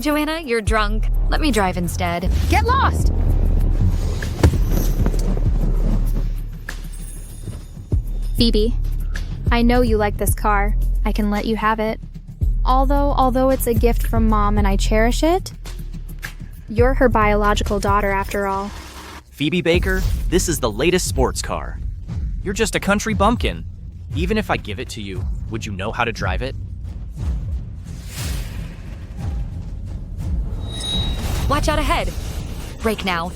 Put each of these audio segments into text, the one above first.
Joanna, you're drunk. Let me drive instead. Get lost! Phoebe, I know you like this car. I can let you have it. Although it's a gift from Mom and I cherish it, you're her biological daughter after all. Phoebe Baker, this is the latest sports car. You're just a country bumpkin. Even if I give it to you, would you know how to drive it? Watch out ahead. Brake now.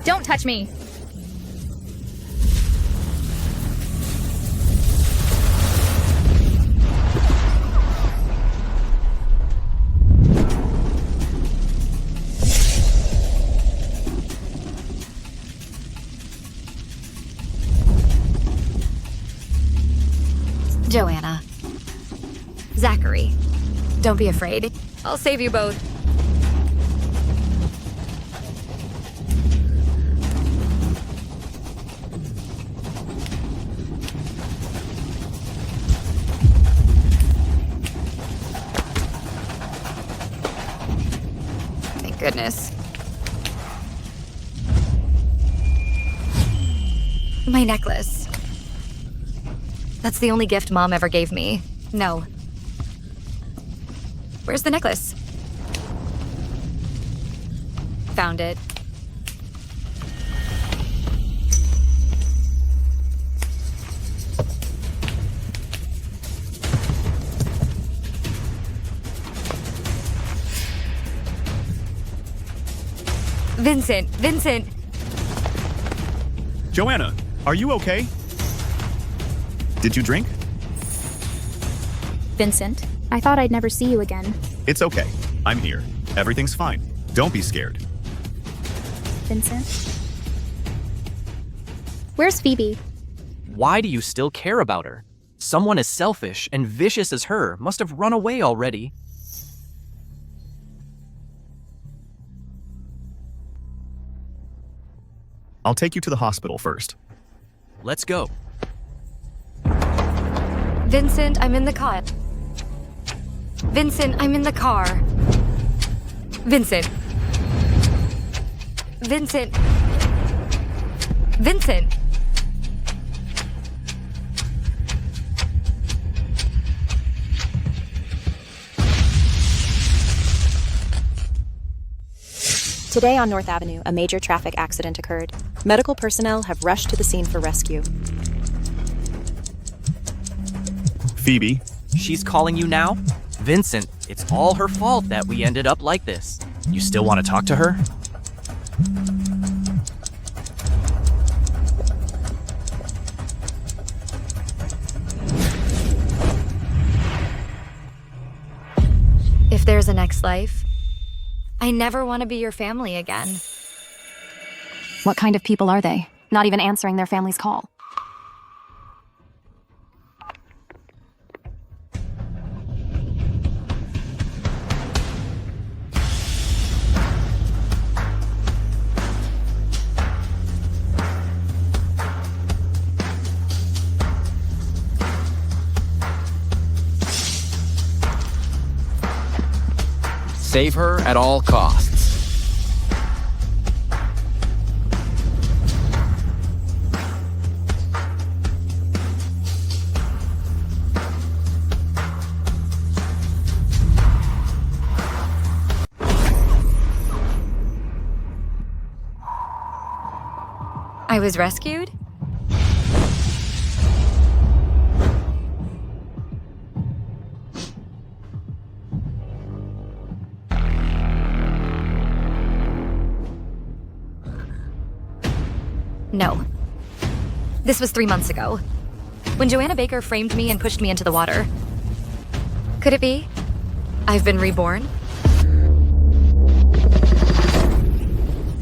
Don't touch me! Joanna. Zachary. Don't be afraid. I'll save you both. Thank goodness. My necklace. That's the only gift Mom ever gave me. No. Where's the necklace? Found it. Vincent! Joanna, are you okay? Did you drink? Vincent, I thought I'd never see you again. It's okay. I'm here. Everything's fine. Don't be scared. Vincent? Where's Phoebe? Why do you still care about her? Someone as selfish and vicious as her must have run away already. I'll take you to the hospital first. Let's go. Vincent, I'm in the car. Vincent, I'm in the car. Vincent. Today on North Avenue, a major traffic accident occurred. Medical personnel have rushed to the scene for rescue. Phoebe? She's calling you now? Vincent, it's all her fault that we ended up like this. You still want to talk to her? If there's a next life, I never want to be your family again. What kind of people are they? Not even answering their family's call. Save her at all costs. I was rescued? No. This was 3 months ago, when Joanna Baker framed me and pushed me into the water. Could it be? I've been reborn?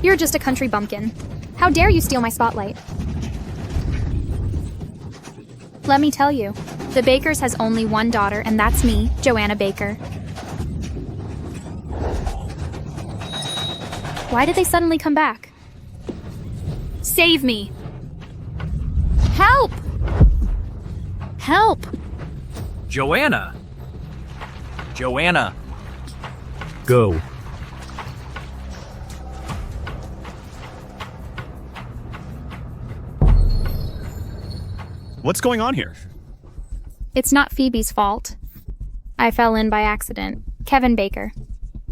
You're just a country bumpkin. How dare you steal my spotlight? Let me tell you, the Bakers has only one daughter, and that's me, Joanna Baker. Why did they suddenly come back? Save me! Help! Help! Joanna! Go. What's going on here? It's not Phoebe's fault. I fell in by accident. Kevin Baker.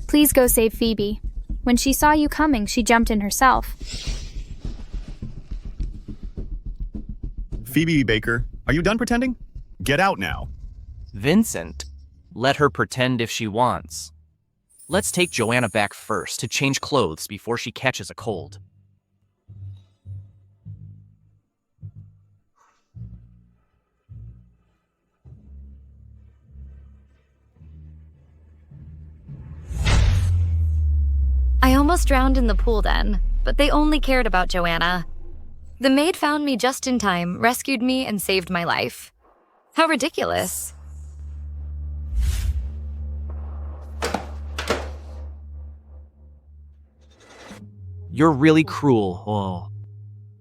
Please go save Phoebe. When she saw you coming, she jumped in herself. Phoebe Baker, are you done pretending? Get out now. Vincent, let her pretend if she wants. Let's take Joanna back first to change clothes before she catches a cold. I almost drowned in the pool then, but they only cared about Joanna. The maid found me just in time, rescued me, and saved my life. How ridiculous. You're really cruel,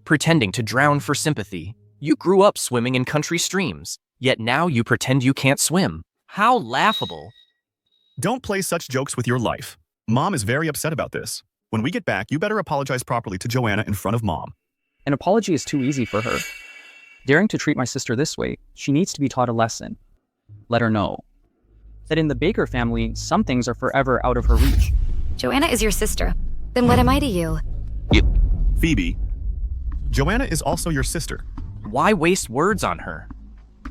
pretending to drown for sympathy. You grew up swimming in country streams, yet now you pretend you can't swim. How laughable. Don't play such jokes with your life. Mom is very upset about this. When we get back, you better apologize properly to Joanna in front of Mom. An apology is too easy for her. Daring to treat my sister this way, she needs to be taught a lesson. Let her know that in the Baker family, some things are forever out of her reach. Joanna is your sister. Then what am I to you? Phoebe, Joanna is also your sister. Why waste words on her?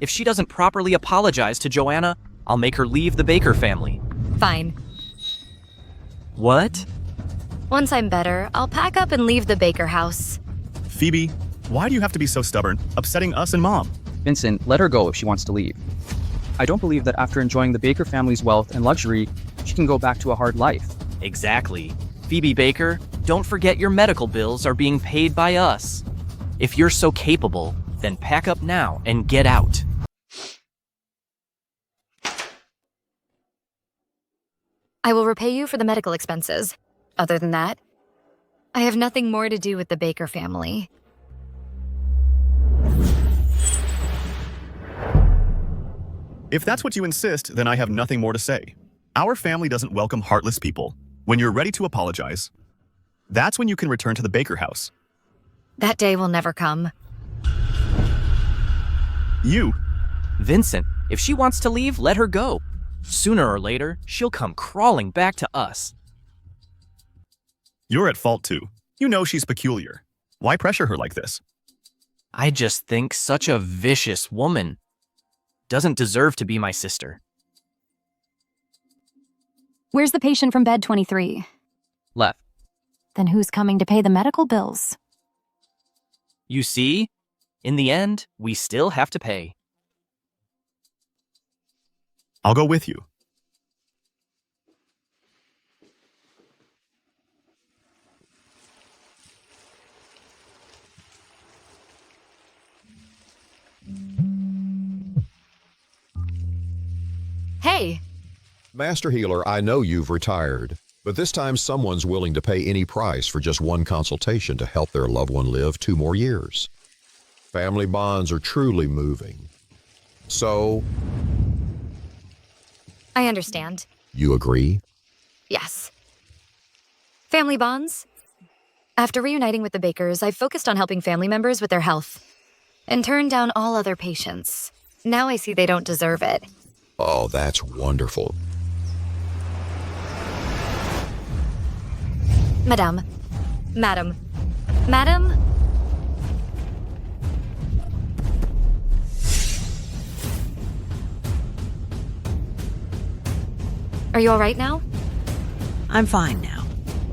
If she doesn't properly apologize to Joanna, I'll make her leave the Baker family. Fine. What? Once I'm better, I'll pack up and leave the Baker house. Phoebe, why do you have to be so stubborn, upsetting us and Mom? Vincent, let her go if she wants to leave. I don't believe that after enjoying the Baker family's wealth and luxury, she can go back to a hard life. Exactly. Phoebe Baker, don't forget your medical bills are being paid by us. If you're so capable, then pack up now and get out. I will repay you for the medical expenses. Other than that, I have nothing more to do with the Baker family. If that's what you insist, then I have nothing more to say. Our family doesn't welcome heartless people. When you're ready to apologize, that's when you can return to the Baker house. That day will never come. You. Vincent, if she wants to leave, let her go. Sooner or later, she'll come crawling back to us. You're at fault too. You know she's peculiar. Why pressure her like this? I just think such a vicious woman doesn't deserve to be my sister. Where's the patient from bed 23? Left. Then who's coming to pay the medical bills? You see? In the end, we still have to pay. I'll go with you. Hey! Master Healer, I know you've retired, but this time someone's willing to pay any price for just one consultation to help their loved one live 2 more years. Family bonds are truly moving. So, I understand. you agree? Yes. Family bonds? After reuniting with the Bakers, I've focused on helping family members with their health and turned down all other patients. Now I see they don't deserve it. Oh, that's wonderful. Madame. Are you all right now? I'm fine now.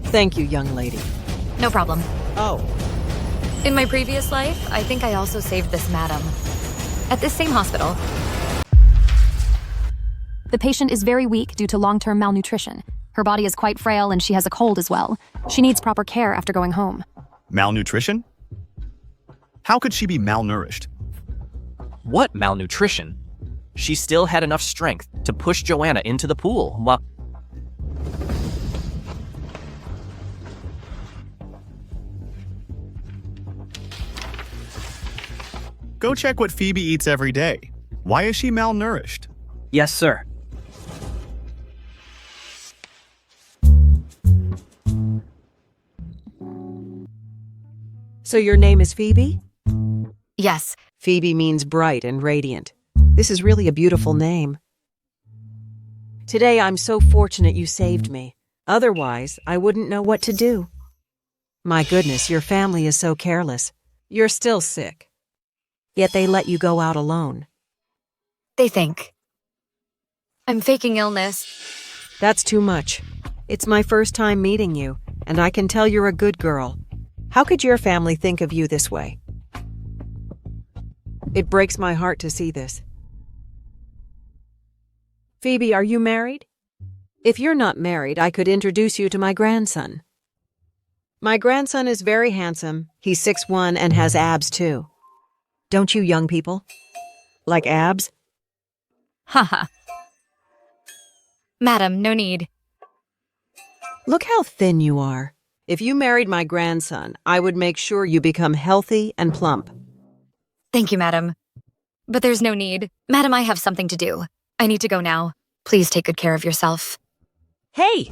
Thank you, young lady. No problem. Oh, In my previous life, I think I also saved this madam. At this same hospital. The patient is very weak due to long-term malnutrition. Her body is quite frail and she has a cold as well. She needs proper care after going home. Malnutrition? How could she be malnourished? What malnutrition? She still had enough strength to push Joanna into the pool. Go check what Phoebe eats every day. Why is she malnourished? Yes, sir. so your name is Phoebe? Yes, Phoebe means bright and radiant. This is really a beautiful name. Today, I'm so fortunate you saved me. Otherwise, I wouldn't know what to do. My goodness, your family is so careless. You're still sick. Yet they let you go out alone. They think I'm faking illness. That's too much. It's my first time meeting you, and I can tell you're a good girl. How could your family think of you this way? It breaks my heart to see this. Phoebe, are you married? If you're not married, I could introduce you to my grandson. My grandson is very handsome. He's 6'1" and has abs too. Don't you young people like abs? Haha. Madam, no need. Look how thin you are. If you married my grandson, I would make sure you become healthy and plump. Thank you, madam. But there's no need. Madam, I have something to do. I need to go now. Please take good care of yourself. Hey!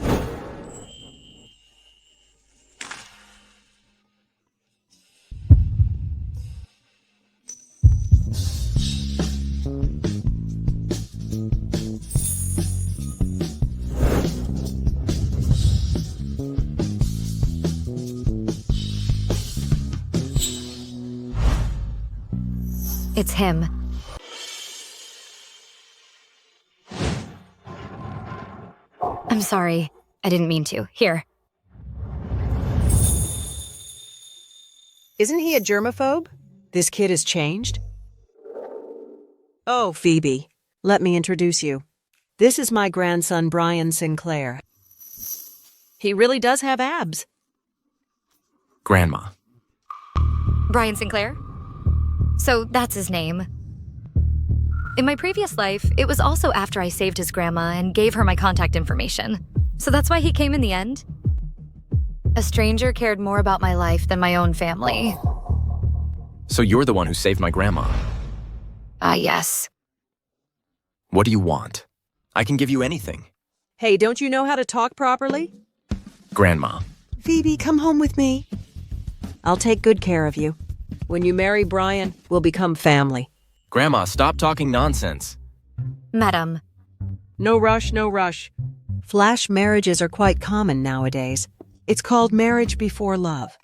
It's him. I'm sorry. I didn't mean to. Here. Isn't he a germaphobe? This kid has changed? Oh, Phoebe, let me introduce you. This is my grandson, Brian Sinclair. He really does have abs. Grandma. Brian Sinclair? So that's his name. In my previous life, it was also after I saved his grandma and gave her my contact information. So that's why he came in the end. A stranger cared more about my life than my own family. So you're the one who saved my grandma. Yes. What do you want? I can give you anything. Hey, don't you know how to talk properly? Grandma. Phoebe, come home with me. I'll take good care of you. When you marry Brian, we'll become family. Grandma, stop talking nonsense. Madam. No rush, no rush. Flash marriages are quite common nowadays. It's called marriage before love.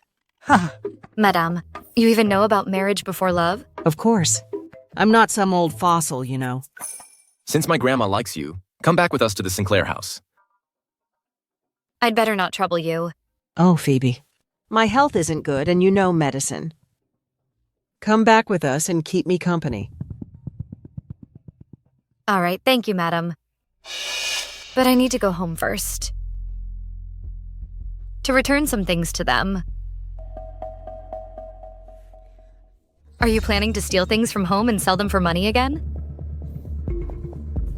Ha! Madam, you even know about marriage before love? Of course. I'm not some old fossil, you know. Since my grandma likes you, come back with us to the Sinclair house. I'd better not trouble you. Oh, Phoebe. My health isn't good, and you know medicine. Come back with us and keep me company. All right, thank you, madam. But I need to go home first. To return some things to them. Are you planning to steal things from home and sell them for money again?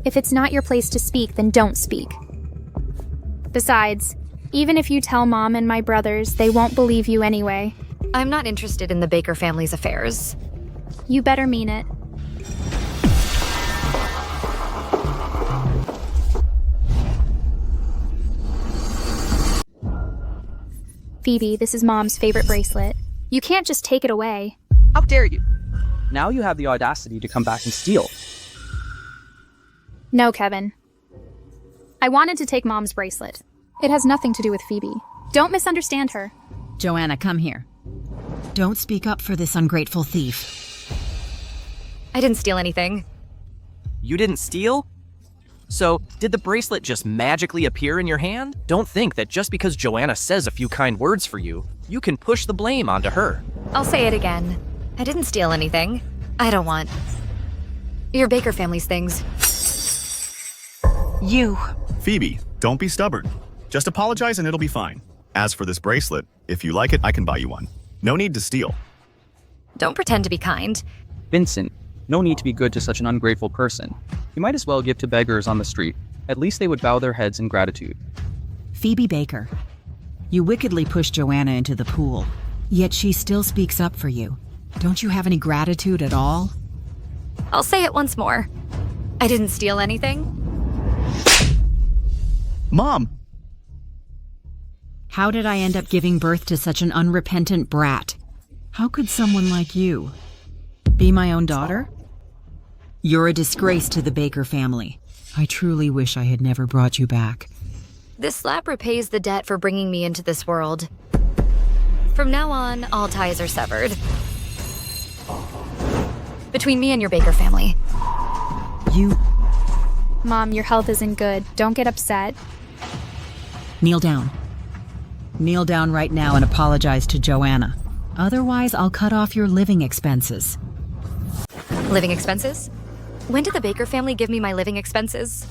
If it's not your place to speak, then don't speak. Besides, even if you tell Mom and my brothers, they won't believe you anyway. I'm not interested in the Baker family's affairs. You better mean it. Phoebe, this is Mom's favorite bracelet. You can't just take it away. How dare you? Now you have the audacity to come back and steal. No, Kevin. I wanted to take Mom's bracelet. It has nothing to do with Phoebe. Don't misunderstand her. Joanna, come here. Don't speak up for this ungrateful thief. I didn't steal anything. You didn't steal? So, did the bracelet just magically appear in your hand? Don't think that just because Joanna says a few kind words for you, you can push the blame onto her. I'll say it again. I didn't steal anything. I don't want your Baker family's things. You. Phoebe, don't be stubborn. Just apologize and it'll be fine. As for this bracelet, if you like it, I can buy you one. No need to steal. Don't pretend to be kind. Vincent, no need to be good to such an ungrateful person. You might as well give to beggars on the street. At least they would bow their heads in gratitude. Phoebe Baker, you wickedly pushed Joanna into the pool, yet she still speaks up for you. Don't you have any gratitude at all? I'll say it once more. I didn't steal anything. Mom! How did I end up giving birth to such an unrepentant brat? How could someone like you? Be my own daughter? You're a disgrace to the Baker family. I truly wish I had never brought you back. This slap repays the debt for bringing me into this world. From now on, all ties are severed. Between me and your Baker family. You... Mom, your health isn't good. Don't get upset. Kneel down. Kneel down right now and apologize to Joanna. Otherwise, I'll cut off your living expenses. Living expenses? When did the Baker family give me my living expenses?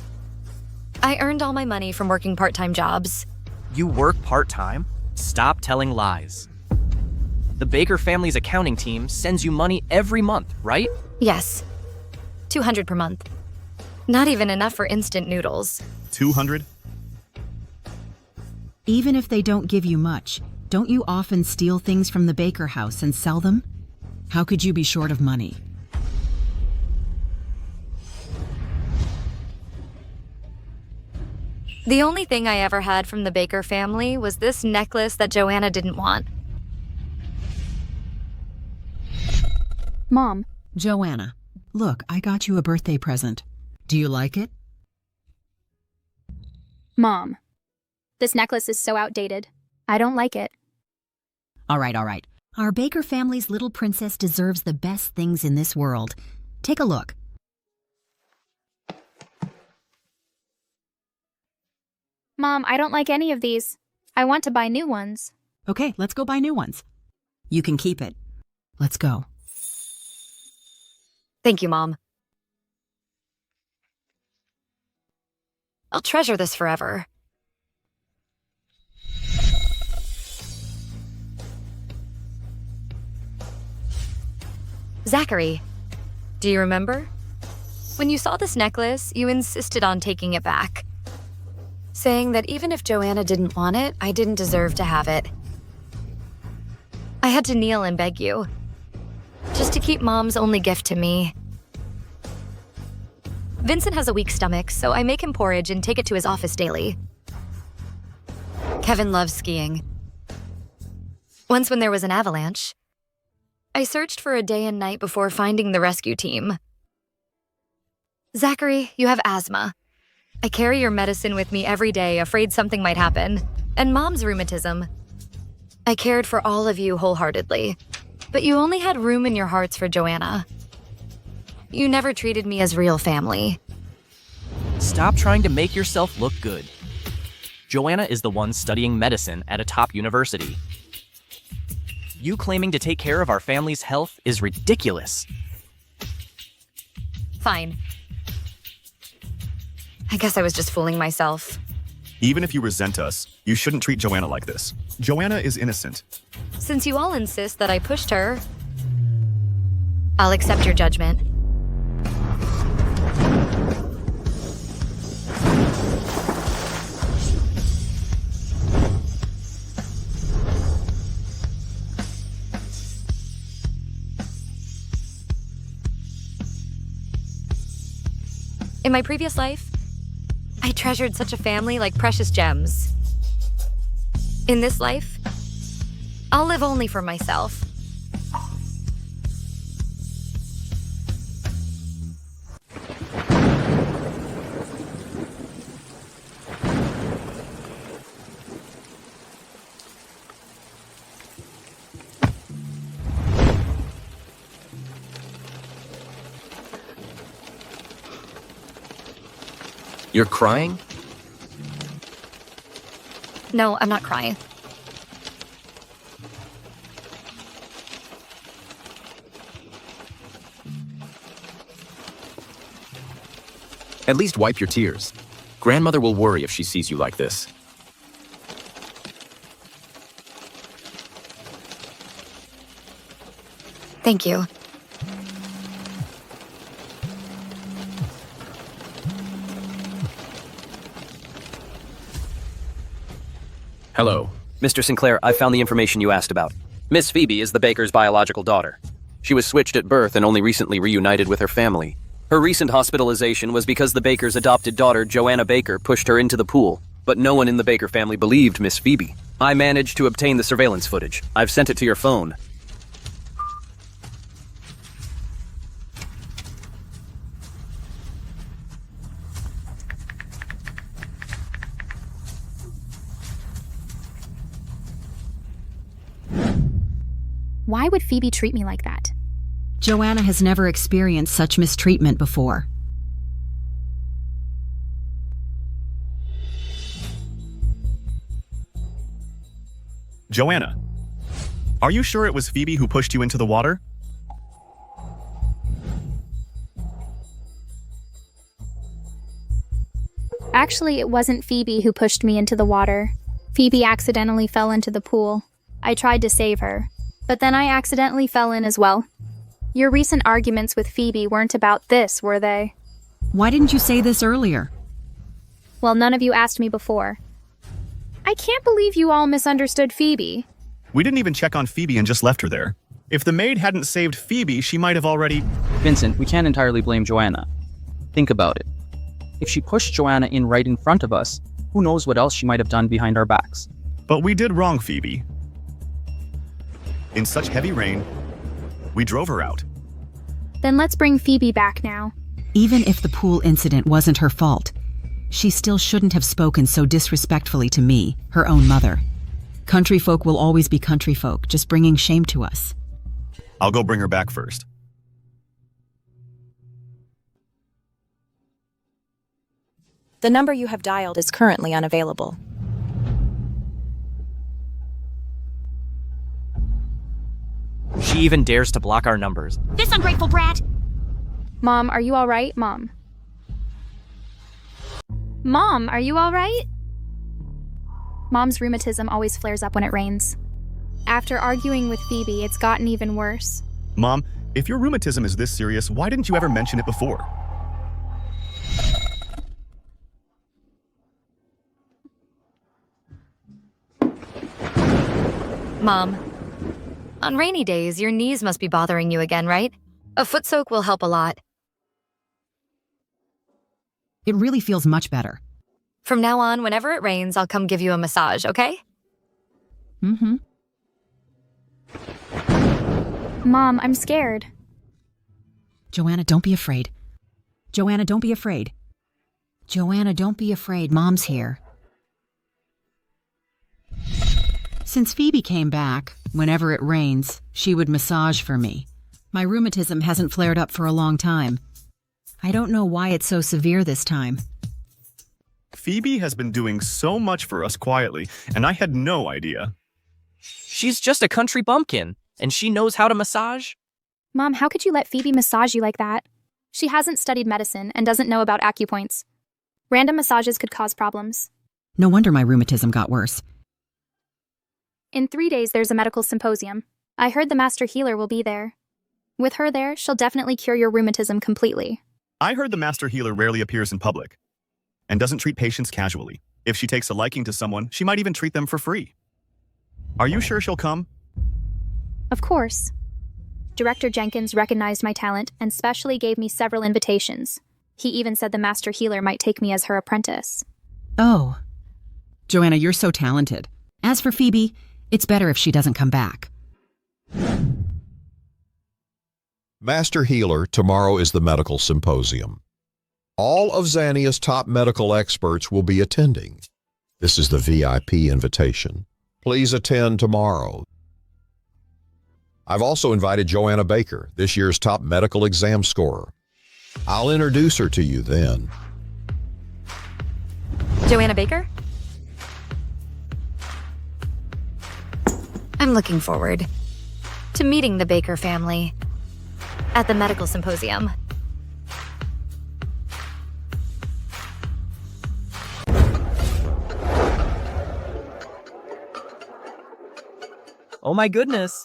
I earned all my money from working part-time jobs. You work part-time? Stop telling lies. The Baker family's accounting team sends you money every month, right? Yes. $200 per month. Not even enough for instant noodles. 200? Even if they don't give you much, don't you often steal things from the Baker house and sell them? How could you be short of money? The only thing I ever had from the Baker family was this necklace that Joanna didn't want. Mom. Joanna, look, I got you a birthday present. Do you like it? Mom. This necklace is so outdated. I don't like it. All right. Our Baker family's little princess deserves the best things in this world. Take a look. Mom, I don't like any of these. I want to buy new ones. Okay, let's go buy new ones. You can keep it. Let's go. Thank you, Mom. I'll treasure this forever. Zachary, do you remember? When you saw this necklace, you insisted on taking it back, saying that even if Joanna didn't want it, I didn't deserve to have it. I had to kneel and beg you, just to keep Mom's only gift to me. Vincent has a weak stomach, so I make him porridge and take it to his office daily. Kevin loves skiing. Once when there was an avalanche, I searched for a day and night before finding the rescue team. Zachary, you have asthma. I carry your medicine with me every day, afraid something might happen. And Mom's rheumatism. I cared for all of you wholeheartedly, but you only had room in your hearts for Joanna. You never treated me as real family. Stop trying to make yourself look good. Joanna is the one studying medicine at a top university. You claiming to take care of our family's health is ridiculous. Fine. I guess I was just fooling myself. Even if you resent us, you shouldn't treat Joanna like this. Joanna is innocent. Since you all insist that I pushed her, I'll accept your judgment. In my previous life, I treasured such a family like precious gems. In this life, I'll live only for myself. You're crying? No, I'm not crying. At least wipe your tears. Grandmother will worry if she sees you like this. Thank you. Hello. Mr. Sinclair, I found the information you asked about. Miss Phoebe is the Baker's biological daughter. She was switched at birth and only recently reunited with her family. Her recent hospitalization was because the Baker's adopted daughter, Joanna Baker, pushed her into the pool, but no one in the Baker family believed Miss Phoebe. I managed to obtain the surveillance footage. I've sent it to your phone. Why would Phoebe treat me like that? Joanna has never experienced such mistreatment before. Joanna, are you sure it was Phoebe who pushed you into the water? Actually, it wasn't Phoebe who pushed me into the water. Phoebe accidentally fell into the pool. I tried to save her, but then I accidentally fell in as well. Your recent arguments with Phoebe weren't about this, were they? Why didn't you say this earlier? Well, none of you asked me before. I can't believe you all misunderstood Phoebe. We didn't even check on Phoebe and just left her there. If the maid hadn't saved Phoebe, she might have already... Vincent, we can't entirely blame Joanna. Think about it. If she pushed Joanna in right in front of us, who knows what else she might have done behind our backs. But we did wrong Phoebe. In such heavy rain, we drove her out. Then let's bring Phoebe back now. Even if the pool incident wasn't her fault, she still shouldn't have spoken so disrespectfully to me, her own mother. Country folk will always be country folk, just bringing shame to us. I'll go bring her back first. The number you have dialed is currently unavailable. She even dares to block our numbers. This ungrateful brat! Mom, are you all right? Mom, are you all right? Mom's rheumatism always flares up when it rains. After arguing with Phoebe, it's gotten even worse. Mom, if your rheumatism is this serious, why didn't you ever mention it before? Mom, on rainy days, your knees must be bothering you again, right? A foot soak will help a lot. It really feels much better. From now on, whenever it rains, I'll come give you a massage, okay? Mm-hmm. Mom, I'm scared. Joanna, don't be afraid. Joanna, don't be afraid. Joanna, don't be afraid. Mom's here. Since Phoebe came back, whenever it rains, she would massage for me. My rheumatism hasn't flared up for a long time. I don't know why it's so severe this time. Phoebe has been doing so much for us quietly, and I had no idea. She's just a country bumpkin, and she knows how to massage. Mom, how could you let Phoebe massage you like that? She hasn't studied medicine and doesn't know about acupoints. Random massages could cause problems. No wonder my rheumatism got worse. In 3 days, there's a medical symposium. I heard the master healer will be there. With her there, she'll definitely cure your rheumatism completely. I heard the master healer rarely appears in public and doesn't treat patients casually. If she takes a liking to someone, she might even treat them for free. Are you sure she'll come? Of course. Director Jenkins recognized my talent and specially gave me several invitations. He even said the master healer might take me as her apprentice. Oh. Joanna, you're so talented. As for Phoebe, it's better if she doesn't come back. Master Healer, tomorrow is the medical symposium. All of Xania's top medical experts will be attending. This is the VIP invitation. Please attend tomorrow. I've also invited Joanna Baker, this year's top medical exam scorer. I'll introduce her to you then. Joanna Baker? I'm looking forward to meeting the Baker family at the medical symposium. Oh my goodness.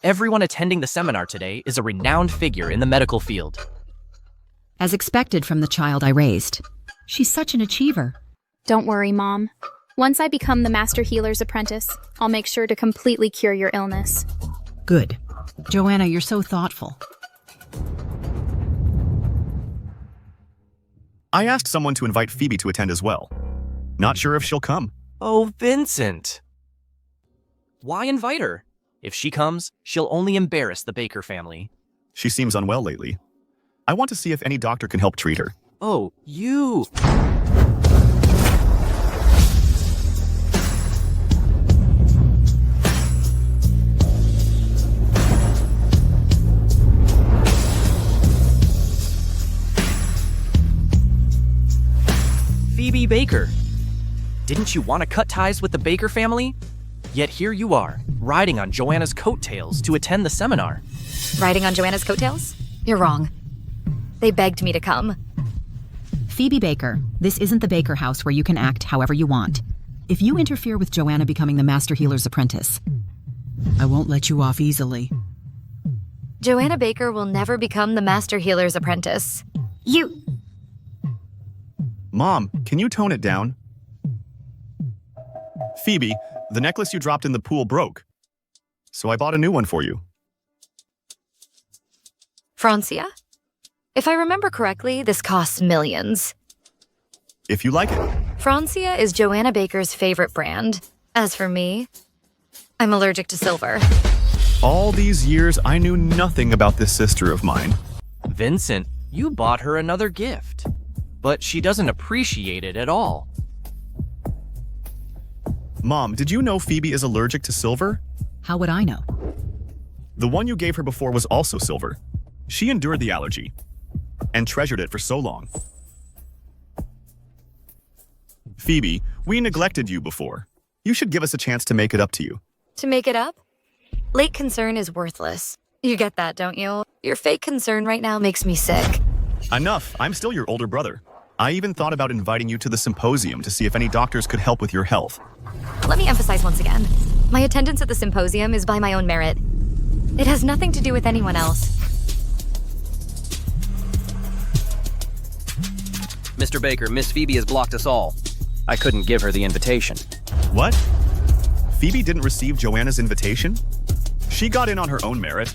Everyone attending the seminar today is a renowned figure in the medical field. As expected from the child I raised. She's such an achiever. Don't worry, Mom. Once I become the master healer's apprentice, I'll make sure to completely cure your illness. Good. Joanna, you're so thoughtful. I asked someone to invite Phoebe to attend as well. Not sure if she'll come. Oh, Vincent. Why invite her? If she comes, she'll only embarrass the Baker family. She seems unwell lately. I want to see if any doctor can help treat her. Oh, you. Phoebe Baker. Didn't you want to cut ties with the Baker family? Yet here you are, riding on Joanna's coattails to attend the seminar. Riding on Joanna's coattails? You're wrong. They begged me to come. Phoebe Baker, this isn't the Baker house where you can act however you want. If you interfere with Joanna becoming the Master Healer's apprentice, I won't let you off easily. Joanna Baker will never become the Master Healer's apprentice. You... Mom, can you tone it down? Phoebe, the necklace you dropped in the pool broke. So I bought a new one for you. Francia? If I remember correctly, this costs millions. If you like it. Francia is Joanna Baker's favorite brand. As for me, I'm allergic to silver. All these years, I knew nothing about this sister of mine. Vincent, you bought her another gift. But she doesn't appreciate it at all. Mom, did you know Phoebe is allergic to silver? How would I know? The one you gave her before was also silver. She endured the allergy and treasured it for so long. Phoebe, we neglected you before. You should give us a chance to make it up to you. To make it up? Late concern is worthless. You get that, don't you? Your fake concern right now makes me sick. Enough. I'm still your older brother. I even thought about inviting you to the symposium to see if any doctors could help with your health. Let me emphasize once again. My attendance at the symposium is by my own merit. It has nothing to do with anyone else. Mr. Baker, Miss Phoebe has blocked us all. I couldn't give her the invitation. What? Phoebe didn't receive Joanna's invitation? She got in on her own merit.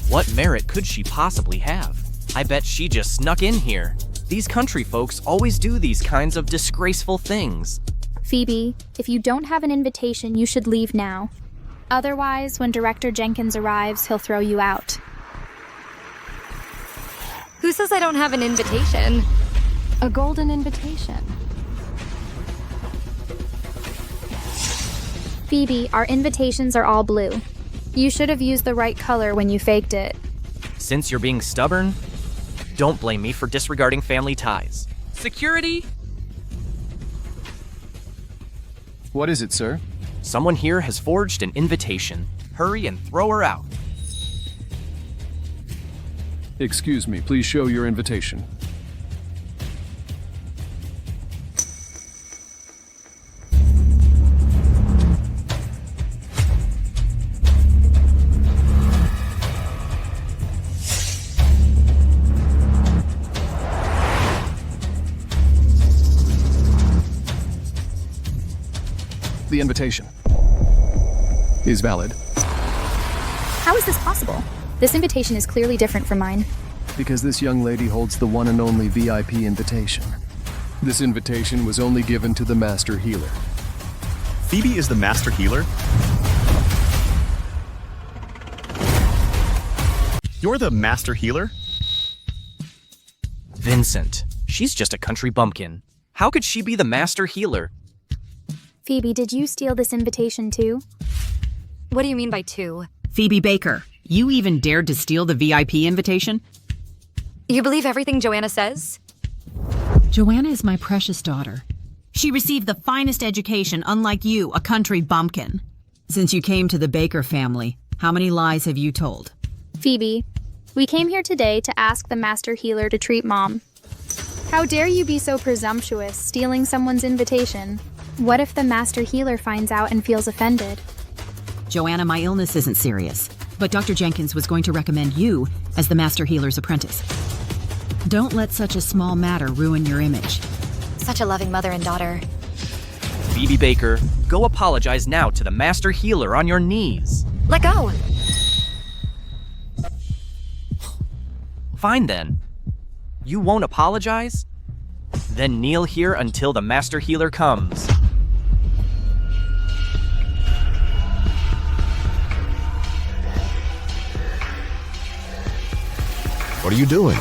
What merit could she possibly have? I bet she just snuck in here. These country folks always do these kinds of disgraceful things. Phoebe, if you don't have an invitation, you should leave now. Otherwise, when Director Jenkins arrives, he'll throw you out. Who says I don't have an invitation? A golden invitation. Phoebe, our invitations are all blue. You should have used the right color when you faked it. Since you're being stubborn, don't blame me for disregarding family ties. Security? What is it, sir? Someone here has forged an invitation. Hurry and throw her out. Excuse me, please show your invitation. The invitation is valid. How is this possible? This invitation is clearly different from mine. Because this young lady holds the one and only VIP invitation. This invitation was only given to the Master Healer. Phoebe is the Master Healer? You're the Master Healer? Vincent, she's just a country bumpkin. How could she be the Master Healer? Phoebe, did you steal this invitation too? What do you mean by two? Phoebe Baker, you even dared to steal the VIP invitation? You believe everything Joanna says? Joanna is my precious daughter. She received the finest education, unlike you, a country bumpkin. Since you came to the Baker family, how many lies have you told? Phoebe, we came here today to ask the Master Healer to treat Mom. How dare you be so presumptuous, stealing someone's invitation? What if the Master Healer finds out and feels offended? Joanna, my illness isn't serious, but Dr. Jenkins was going to recommend you as the Master Healer's apprentice. Don't let such a small matter ruin your image. Such a loving mother and daughter. Phoebe Baker, go apologize now to the Master Healer on your knees. Let go! Fine then. You won't apologize? Then kneel here until the Master Healer comes. What are you doing?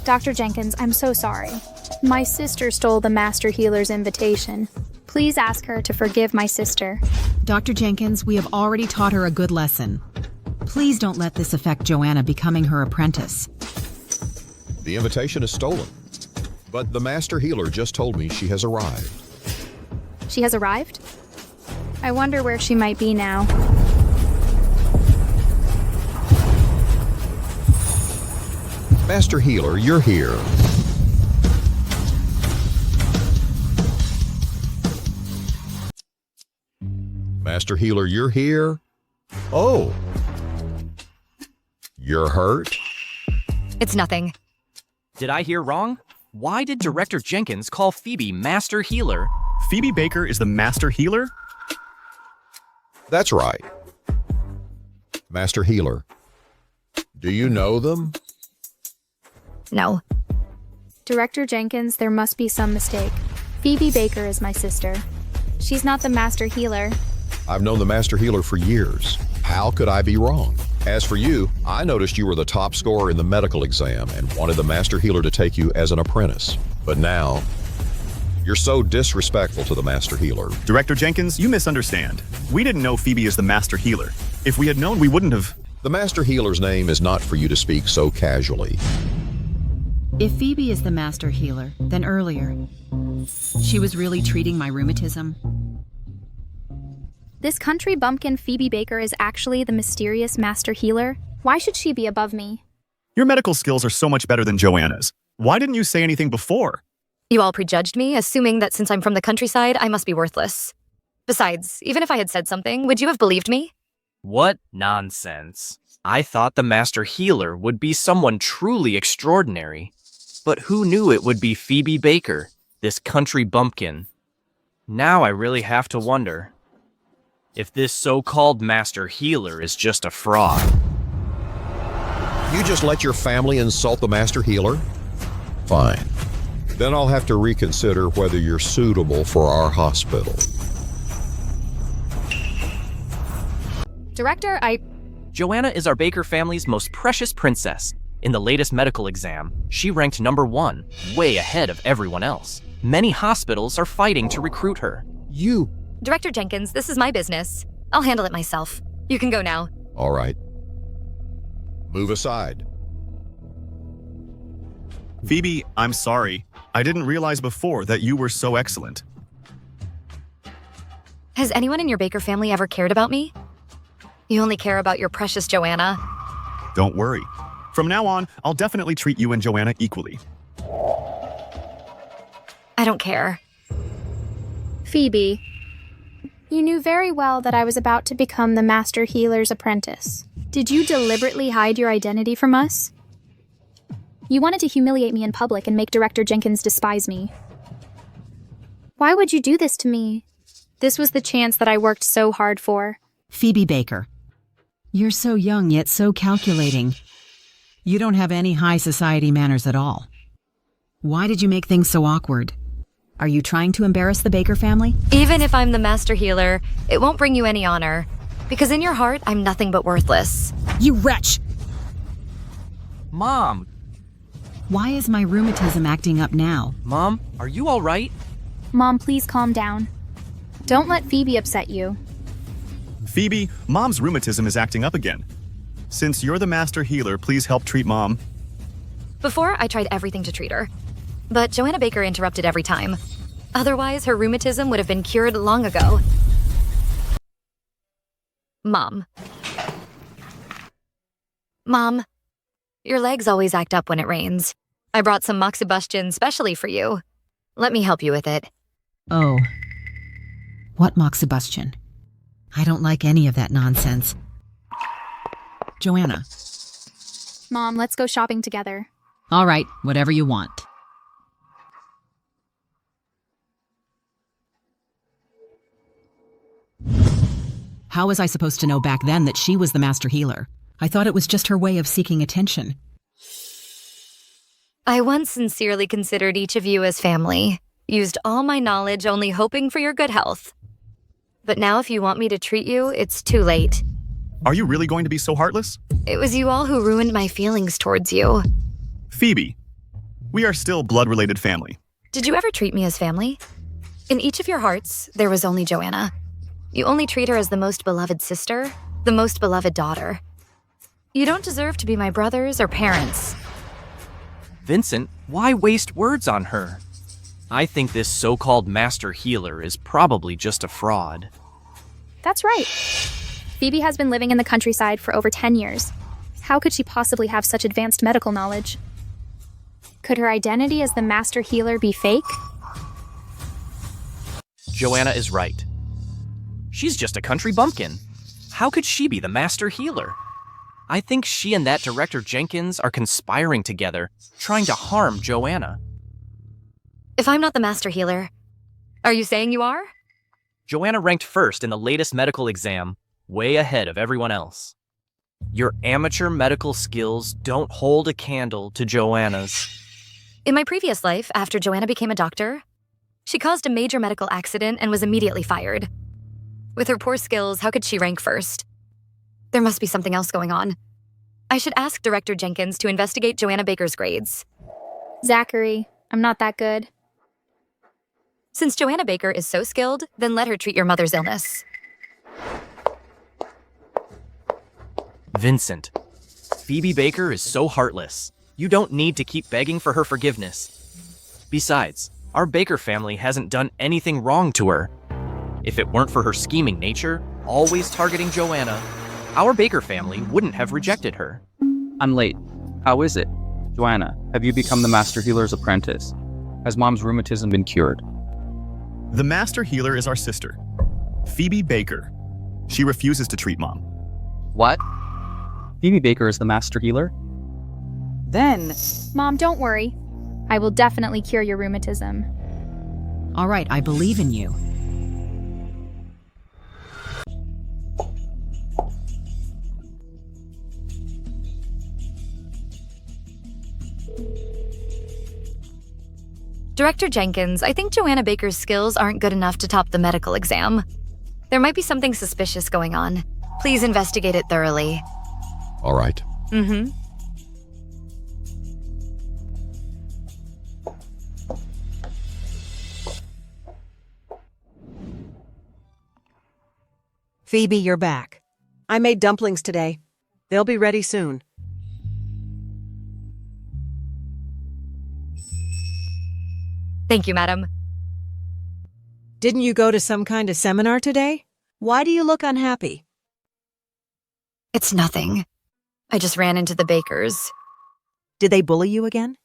Dr. Jenkins, I'm so sorry. My sister stole the Master Healer's invitation. Please ask her to forgive my sister. Dr. Jenkins, we have already taught her a good lesson. Please don't let this affect Joanna becoming her apprentice. The invitation is stolen. But the master healer just told me she has arrived. She has arrived? I wonder where she might be now. Master healer, you're here. Master healer, you're here. Oh. You're hurt? It's nothing. Did I hear wrong? Why did Director Jenkins call Phoebe Master Healer? Phoebe Baker is the master healer? That's right. Master healer. Do you know them? No. Director Jenkins, there must be some mistake. Phoebe Baker is my sister. She's not the master healer. I've known the master healer for years. How could I be wrong? As for you, I noticed you were the top scorer in the medical exam and wanted the master healer to take you as an apprentice. But now, you're so disrespectful to the master healer. Director Jenkins, you misunderstand. We didn't know Phoebe is the master healer. If we had known, we wouldn't have... The master healer's name is not for you to speak so casually. If Phoebe is the master healer, then earlier, she was really treating my rheumatism. This country bumpkin Phoebe Baker is actually the mysterious master healer? Why should she be above me? Your medical skills are so much better than Joanna's. Why didn't you say anything before? You all prejudged me, assuming that since I'm from the countryside, I must be worthless. Besides, even if I had said something, would you have believed me? What nonsense. I thought the Master Healer would be someone truly extraordinary. But who knew it would be Phoebe Baker, this country bumpkin? Now I really have to wonder if this so-called Master Healer is just a fraud. You just let your family insult the master healer? Fine. Then I'll have to reconsider whether you're suitable for our hospital. Director, Joanna is our Baker family's most precious princess. In the latest medical exam, she ranked #1, way ahead of everyone else. Many hospitals are fighting to recruit her. Director Jenkins, this is my business. I'll handle it myself. You can go now. All right. Move aside. Phoebe, I'm sorry. I didn't realize before that you were so excellent. Has anyone in your Baker family ever cared about me? You only care about your precious Joanna. Don't worry. From now on, I'll definitely treat you and Joanna equally. I don't care. Phoebe, you knew very well that I was about to become the master healer's apprentice. Did you deliberately hide your identity from us? You wanted to humiliate me in public and make Director Jenkins despise me. Why would you do this to me? This was the chance that I worked so hard for. Phoebe Baker, you're so young yet so calculating. You don't have any high society manners at all. Why did you make things so awkward? Are you trying to embarrass the Baker family? Even if I'm the master healer, it won't bring you any honor. Because in your heart, I'm nothing but worthless. You wretch! Mom! Why is my rheumatism acting up now? Mom, are you all right? Mom, please calm down. Don't let Phoebe upset you. Phoebe, Mom's rheumatism is acting up again. Since you're the master healer, please help treat Mom. Before, I tried everything to treat her. But Joanna Baker interrupted every time. Otherwise, her rheumatism would have been cured long ago. Mom. Mom, your legs always act up when it rains. I brought some moxibustion specially for you. Let me help you with it. Oh. What moxibustion? I don't like any of that nonsense. Joanna. Mom, let's go shopping together. All right, whatever you want. How was I supposed to know back then that she was the master healer? I thought it was just her way of seeking attention. I once sincerely considered each of you as family. Used all my knowledge only hoping for your good health. But now if you want me to treat you, it's too late. Are you really going to be so heartless? It was you all who ruined my feelings towards you. Phoebe, we are still blood-related family. Did you ever treat me as family? In each of your hearts, there was only Joanna. You only treat her as the most beloved sister, the most beloved daughter. You don't deserve to be my brothers or parents. Vincent, why waste words on her? I think this so-called master healer is probably just a fraud. That's right. Phoebe has been living in the countryside for over 10 years. How could she possibly have such advanced medical knowledge? Could her identity as the master healer be fake? Joanna is right. She's just a country bumpkin. How could she be the master healer? I think she and that director Jenkins are conspiring together, trying to harm Joanna. If I'm not the master healer, are you saying you are? Joanna ranked first in the latest medical exam, way ahead of everyone else. Your amateur medical skills don't hold a candle to Joanna's. In my previous life, after Joanna became a doctor, she caused a major medical accident and was immediately fired. With her poor skills, how could she rank first? There must be something else going on. I should ask Director Jenkins to investigate Joanna Baker's grades. Zachary, I'm not that good. Since Joanna Baker is so skilled, then let her treat your mother's illness. Vincent, Phoebe Baker is so heartless. You don't need to keep begging for her forgiveness. Besides, our Baker family hasn't done anything wrong to her. If it weren't for her scheming nature, always targeting Joanna, our Baker family wouldn't have rejected her. I'm late. How is it? Joanna, have you become the master healer's apprentice? Has Mom's rheumatism been cured? The master healer is our sister, Phoebe Baker. She refuses to treat Mom. What? Phoebe Baker is the master healer? Then... Mom, don't worry. I will definitely cure your rheumatism. All right, I believe in you. Director Jenkins, I think Joanna Baker's skills aren't good enough to top the medical exam. There might be something suspicious going on. Please investigate it thoroughly. All right. Mm-hmm. Phoebe, you're back. I made dumplings today. They'll be ready soon. Thank you, madam. Didn't you go to some kind of seminar today? Why do you look unhappy? It's nothing. I just ran into the Bakers. Did they bully you again?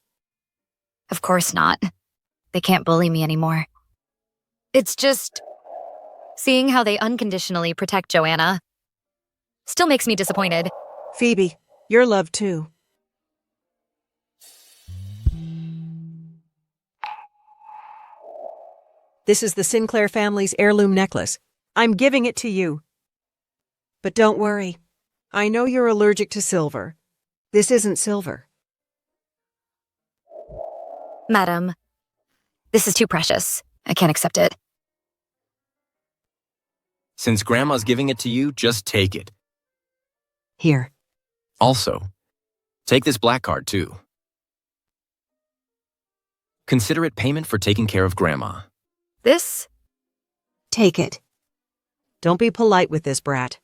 Of course not. They can't bully me anymore. It's just... seeing how they unconditionally protect Joanna still makes me disappointed. Phoebe, you're loved too. This is the Sinclair family's heirloom necklace. I'm giving it to you. But don't worry. I know you're allergic to silver. This isn't silver. Madam, this is too precious. I can't accept it. Since Grandma's giving it to you, just take it. Here. Also, take this black card too. Consider it payment for taking care of Grandma. This? Take it. Don't be polite with this brat.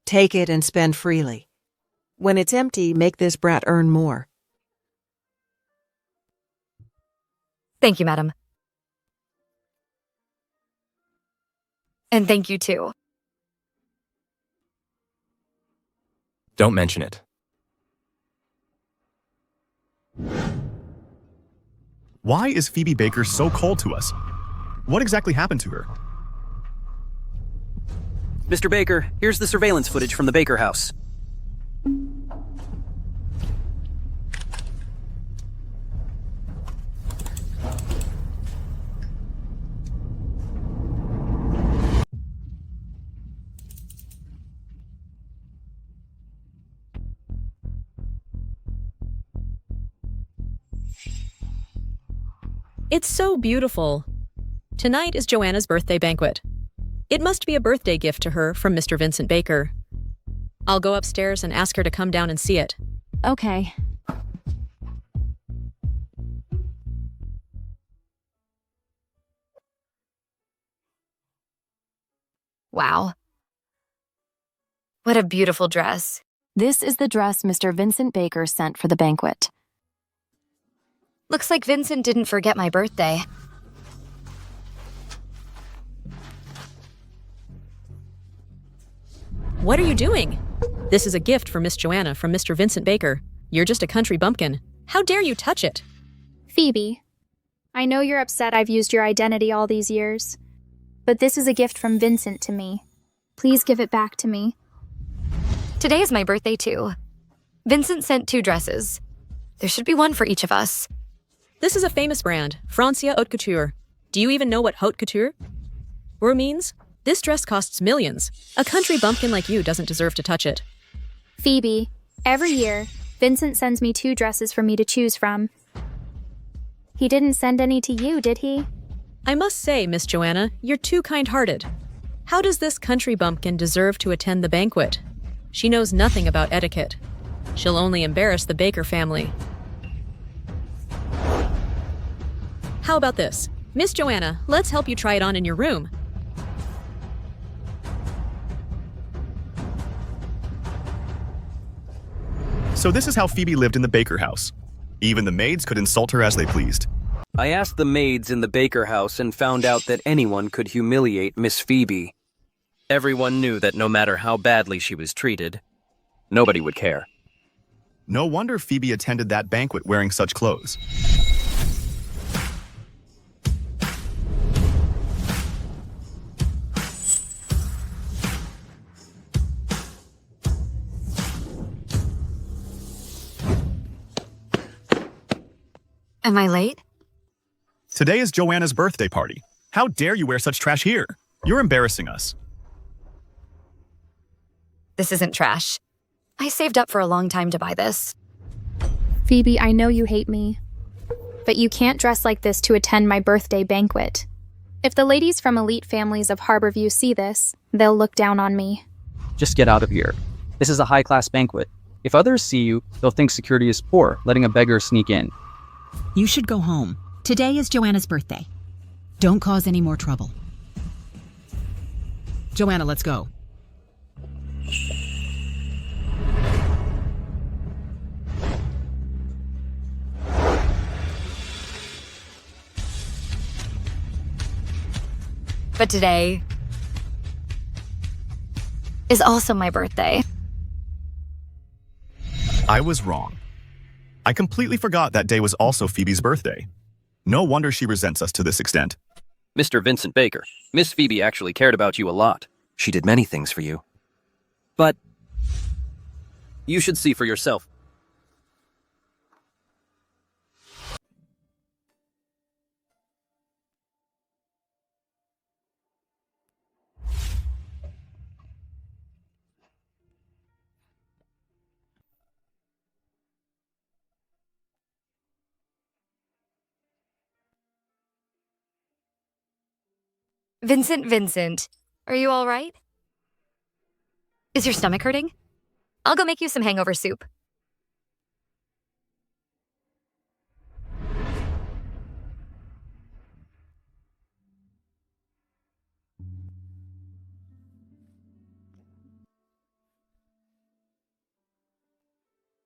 Take it and spend freely. When it's empty, make this brat earn more. Thank you, madam. And thank you, too. Don't mention it. Why is Phoebe Baker so cold to us? What exactly happened to her? Mr. Baker, here's the surveillance footage from the Baker house. It's so beautiful. Tonight is Joanna's birthday banquet. It must be a birthday gift to her from Mr. Vincent Baker. I'll go upstairs and ask her to come down and see it. Okay. Wow. What a beautiful dress. This is the dress Mr. Vincent Baker sent for the banquet. Looks like Vincent didn't forget my birthday. What are you doing? This is a gift for Miss Joanna from Mr. Vincent Baker. You're just a country bumpkin. How dare you touch it? Phoebe, I know you're upset I've used your identity all these years, but this is a gift from Vincent to me. Please give it back to me. Today is my birthday, too. Vincent sent 2 dresses. There should be one for each of us. This is a famous brand, Francia Haute Couture. Do you even know what haute couture means? This dress costs millions. A country bumpkin like you doesn't deserve to touch it. Phoebe, every year, Vincent sends me 2 dresses for me to choose from. He didn't send any to you, did he? I must say, Miss Joanna, you're too kind-hearted. How does this country bumpkin deserve to attend the banquet? She knows nothing about etiquette. She'll only embarrass the Baker family. How about this? Miss Joanna, let's help you try it on in your room. So this is how Phoebe lived in the Baker house. Even the maids could insult her as they pleased. I asked the maids in the Baker house and found out that anyone could humiliate Miss Phoebe. Everyone knew that no matter how badly she was treated, nobody would care. No wonder Phoebe attended that banquet wearing such clothes. Am I late? Today is Joanna's birthday party. How dare you wear such trash here? You're embarrassing us. This isn't trash. I saved up for a long time to buy this. Phoebe, I know you hate me, but you can't dress like this to attend my birthday banquet. If the ladies from elite families of Harborview see this, they'll look down on me. Just get out of here. This is a high-class banquet. If others see you, they'll think security is poor, letting a beggar sneak in. You should go home. Today is Joanna's birthday. Don't cause any more trouble. Joanna, let's go. But today is also my birthday. I was wrong. I completely forgot that day was also Phoebe's birthday. No wonder she resents us to this extent. Mr. Vincent Baker, Miss Phoebe actually cared about you a lot. She did many things for you. But you should see for yourself. Vincent, are you all right? Is your stomach hurting? I'll go make you some hangover soup.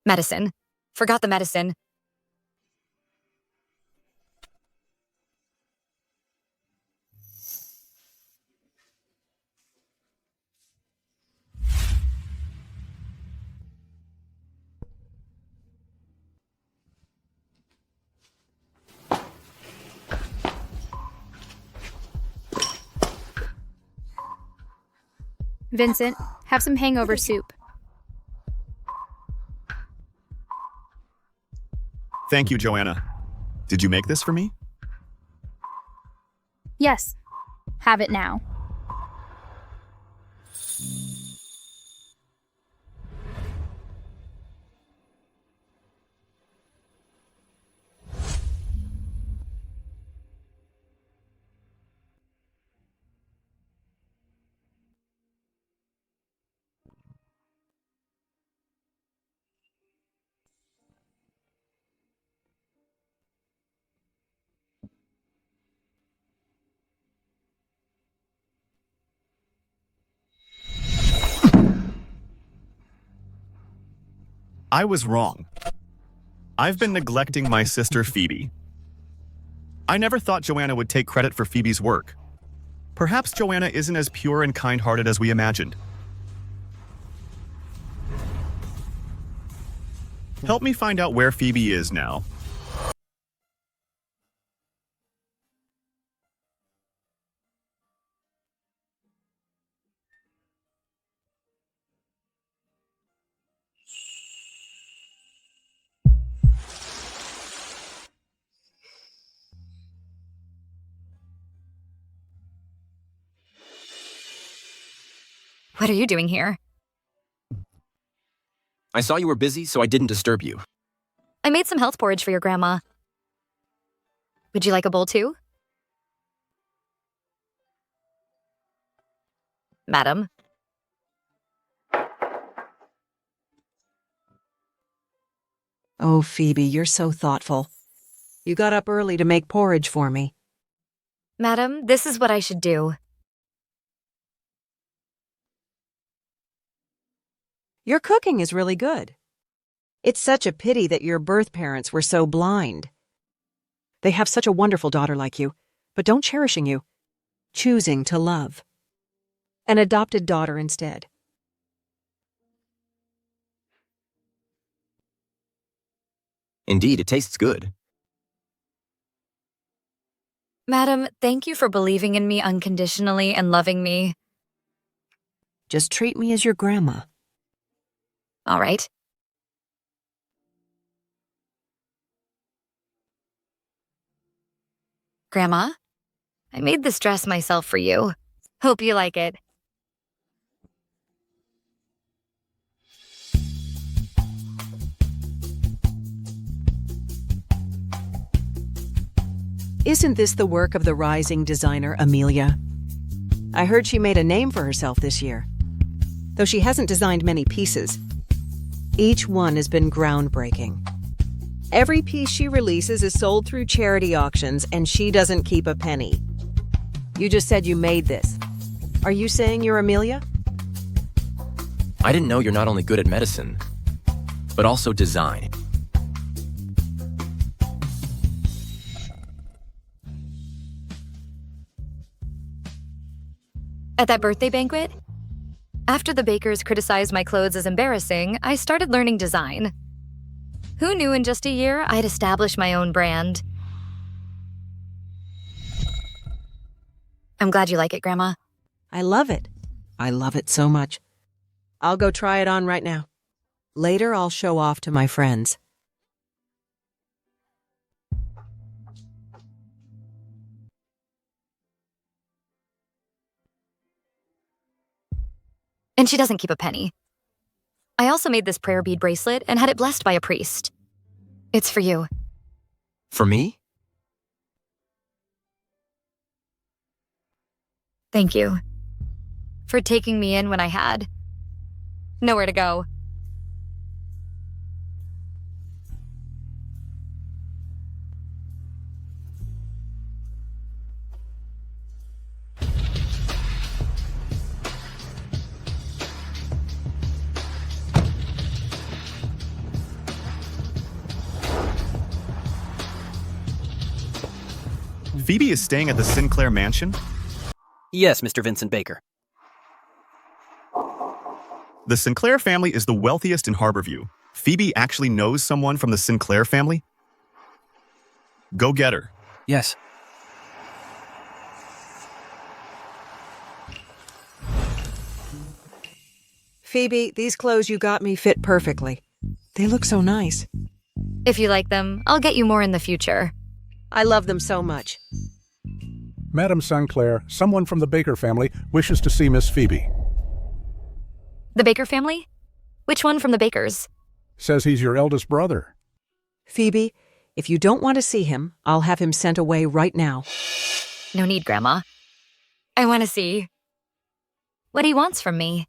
Medicine. Forgot the medicine. Vincent, have some hangover soup. Thank you, Joanna. Did you make this for me? Yes, have it now. I was wrong. I've been neglecting my sister Phoebe. I never thought Joanna would take credit for Phoebe's work. Perhaps Joanna isn't as pure and kind-hearted as we imagined. Help me find out where Phoebe is now. What are you doing here? I saw you were busy, so I didn't disturb you. I made some health porridge for your grandma. Would you like a bowl too? Madam? Oh, Phoebe, you're so thoughtful. You got up early to make porridge for me. Madam, this is what I should do. Your cooking is really good. It's such a pity that your birth parents were so blind. They have such a wonderful daughter like you, but don't cherishing you, choosing to love. An adopted daughter instead. Indeed, it tastes good. Madam, thank you for believing in me unconditionally and loving me. Just treat me as your grandma. All right. Grandma, I made this dress myself for you. Hope you like it. Isn't this the work of the rising designer Amelia? I heard she made a name for herself this year. Though she hasn't designed many pieces, each one has been groundbreaking. Every piece she releases is sold through charity auctions, and she doesn't keep a penny. You just said you made this. Are you saying you're Amelia? I didn't know you're not only good at medicine, but also design. At that birthday banquet, after the bakers criticized my clothes as embarrassing, I started learning design. Who knew in just a year I'd establish my own brand? I'm glad you like it, Grandma. I love it. I love it so much. I'll go try it on right now. Later, I'll show off to my friends. And she doesn't keep a penny. I also made this prayer bead bracelet and had it blessed by a priest. It's for you. For me? Thank you. For taking me in when I had nowhere to go. Phoebe is staying at the Sinclair mansion? Yes, Mr. Vincent Baker. The Sinclair family is the wealthiest in Harborview. Phoebe actually knows someone from the Sinclair family? Go get her. Yes. Phoebe, these clothes you got me fit perfectly. They look so nice. If you like them, I'll get you more in the future. I love them so much. Madam Sinclair, someone from the Baker family wishes to see Miss Phoebe. The Baker family? Which one from the Bakers? Says he's your eldest brother. Phoebe, if you don't want to see him, I'll have him sent away right now. No need, Grandma. I want to see what he wants from me.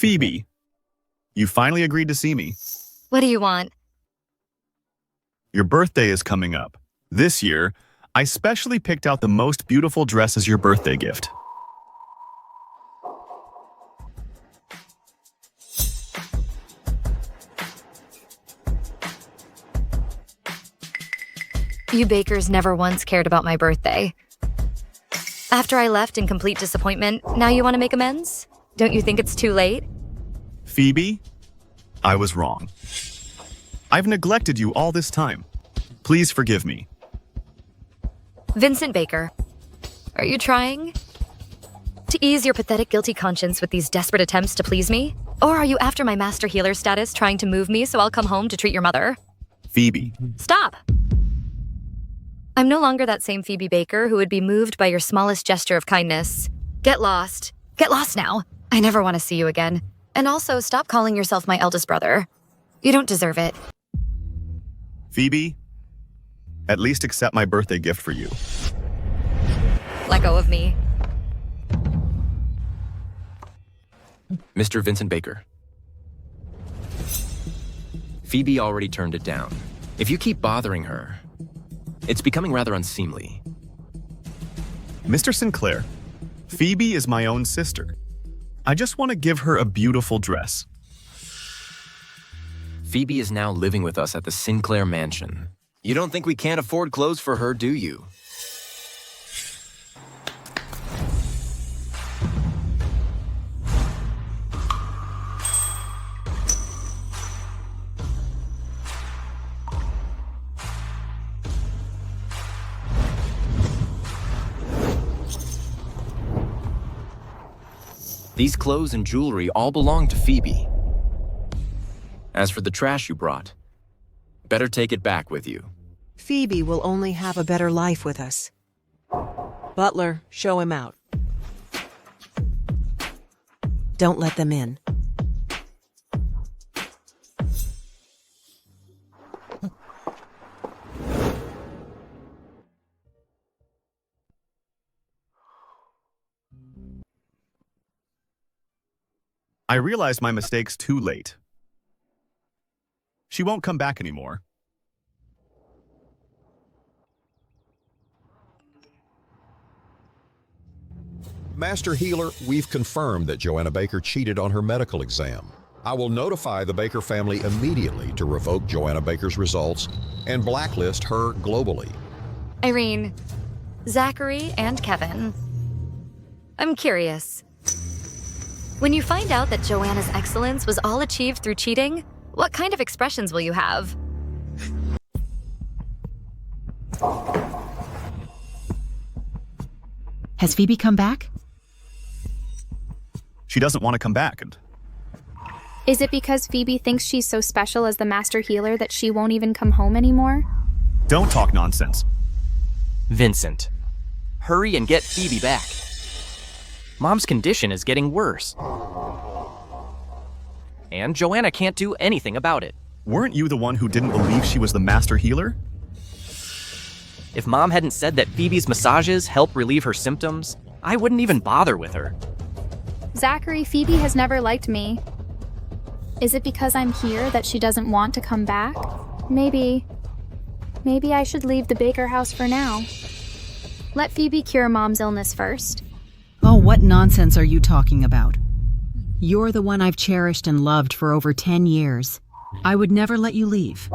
Phoebe, you finally agreed to see me. What do you want? Your birthday is coming up. This year, I specially picked out the most beautiful dress as your birthday gift. You bakers never once cared about my birthday. After I left in complete disappointment, now you want to make amends? Don't you think it's too late? Phoebe, I was wrong. I've neglected you all this time. Please forgive me. Vincent Baker, are you trying to ease your pathetic guilty conscience with these desperate attempts to please me? Or are you after my master healer status trying to move me so I'll come home to treat your mother? Phoebe. Stop! I'm no longer that same Phoebe Baker who would be moved by your smallest gesture of kindness. Get lost. Get lost now. I never want to see you again. And also, stop calling yourself my eldest brother. You don't deserve it. Phoebe, at least accept my birthday gift for you. Let go of me. Mr. Vincent Baker. Phoebe already turned it down. If you keep bothering her, it's becoming rather unseemly. Mr. Sinclair, Phoebe is my own sister. I just want to give her a beautiful dress. Phoebe is now living with us at the Sinclair mansion. You don't think we can't afford clothes for her, do you? These clothes and jewelry all belong to Phoebe. As for the trash you brought, better take it back with you. Phoebe will only have a better life with us. Butler, show him out. Don't let them in. I realized my mistakes too late. She won't come back anymore. Master Healer, we've confirmed that Joanna Baker cheated on her medical exam. I will notify the Baker family immediately to revoke Joanna Baker's results and blacklist her globally. Irene, Zachary, and Kevin. I'm curious. When you find out that Joanna's excellence was all achieved through cheating, what kind of expressions will you have? Has Phoebe come back? She doesn't want to come back, and Is it because Phoebe thinks she's so special as the master healer that she won't even come home anymore? don't talk nonsense. Vincent, hurry and get Phoebe back. Mom's condition is getting worse. And Joanna can't do anything about it. Weren't you the one who didn't believe she was the master healer? If Mom hadn't said that Phoebe's massages help relieve her symptoms, I wouldn't even bother with her. Zachary, Phoebe has never liked me. Is it because I'm here that she doesn't want to come back? Maybe I should leave the Baker house for now. Let Phoebe cure Mom's illness first. Oh, what nonsense are you talking about? You're the one I've cherished and loved for over 10 years. I would never let you leave.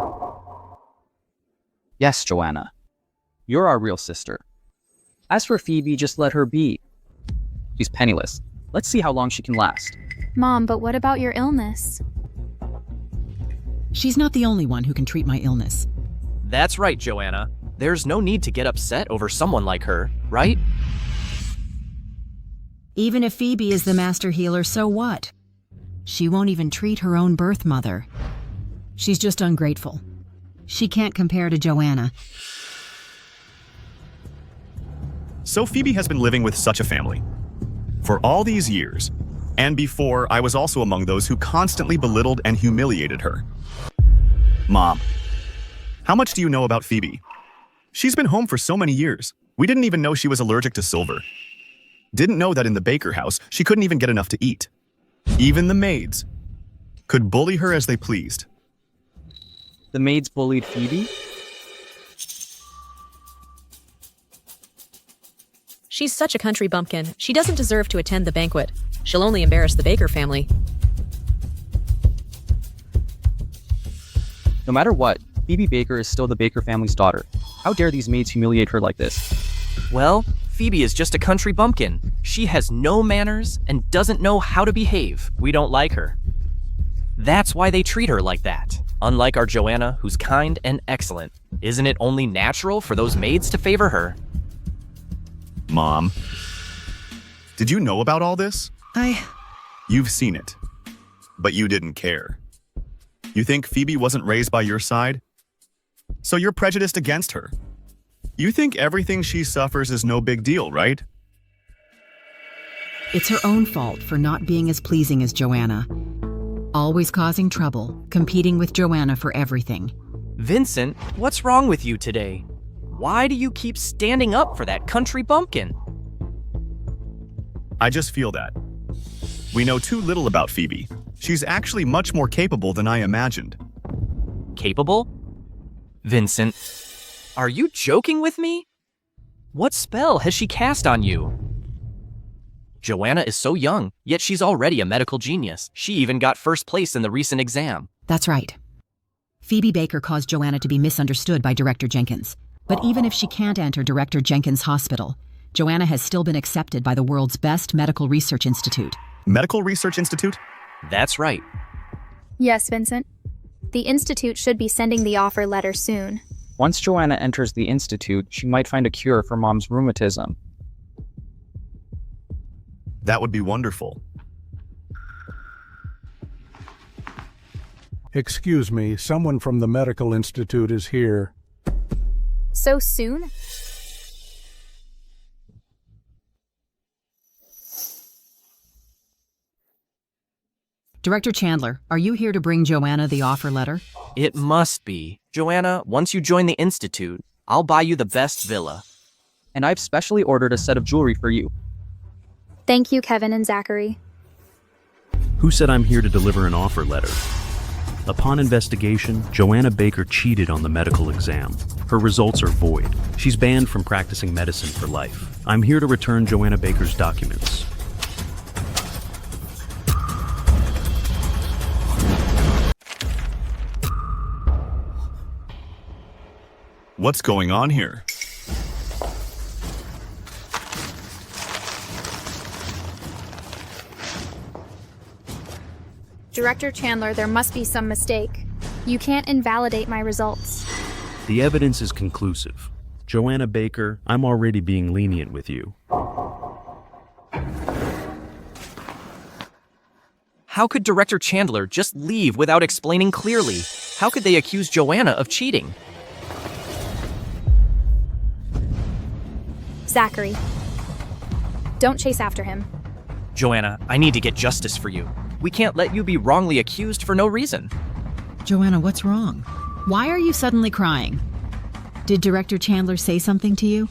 Yes, Joanna. You're our real sister. As for Phoebe, just let her be. She's penniless. Let's see how long she can last. Mom, but what about your illness? She's not the only one who can treat my illness. That's right, Joanna. There's no need to get upset over someone like her, right? Even if Phoebe is the master healer, so what? She won't even treat her own birth mother. She's just ungrateful. She can't compare to Joanna. So Phoebe has been living with such a family for all these years, and before, I was also among those who constantly belittled and humiliated her. Mom, how much do you know about Phoebe? She's been home for so many years. We didn't even know she was allergic to silver. Didn't know that in the Baker house, she couldn't even get enough to eat. Even the maids could bully her as they pleased. The maids bullied Phoebe? She's such a country bumpkin. She doesn't deserve to attend the banquet. She'll only embarrass the Baker family. No matter what, Phoebe Baker is still the Baker family's daughter. How dare these maids humiliate her like this? Well, Phoebe is just a country bumpkin. She has no manners and doesn't know how to behave. We don't like her. That's why they treat her like that. Unlike our Joanna, who's kind and excellent. Isn't it only natural for those maids to favor her? Mom, did you know about all this? You've seen it, but you didn't care. You think Phoebe wasn't raised by your side? So you're prejudiced against her. You think everything she suffers is no big deal, right? It's her own fault for not being as pleasing as Joanna. Always causing trouble, competing with Joanna for everything. Vincent, what's wrong with you today? Why do you keep standing up for that country bumpkin? I just feel that. We know too little about Phoebe. She's actually much more capable than I imagined. Capable? Vincent, are you joking with me? What spell has she cast on you? Joanna is so young, yet she's already a medical genius. She even got first place in the recent exam. That's right. Phoebe Baker caused Joanna to be misunderstood by Director Jenkins. But even if she can't enter Director Jenkins' hospital, Joanna has still been accepted by the world's best medical research institute. Medical Research Institute? That's right. Yes, Vincent. The institute should be sending the offer letter soon. Once Joanna enters the institute, she might find a cure for Mom's rheumatism. That would be wonderful. Excuse me, someone from the medical institute is here. So soon? Director Chandler, are you here to bring Joanna the offer letter? It must be. Joanna, once you join the institute, I'll buy you the best villa. And I've specially ordered a set of jewelry for you. Thank you, Kevin and Zachary. Who said I'm here to deliver an offer letter? Upon investigation, Joanna Baker cheated on the medical exam. Her results are void. She's banned from practicing medicine for life. I'm here to return Joanna Baker's documents. What's going on here? Director Chandler, there must be some mistake. You can't invalidate my results. The evidence is conclusive. Joanna Baker, I'm already being lenient with you. How could Director Chandler just leave without explaining clearly? How could they accuse Joanna of cheating? Zachary, don't chase after him. Joanna, I need to get justice for you. We can't let you be wrongly accused for no reason. Joanna, what's wrong? Why are you suddenly crying? Did Director Chandler say something to you?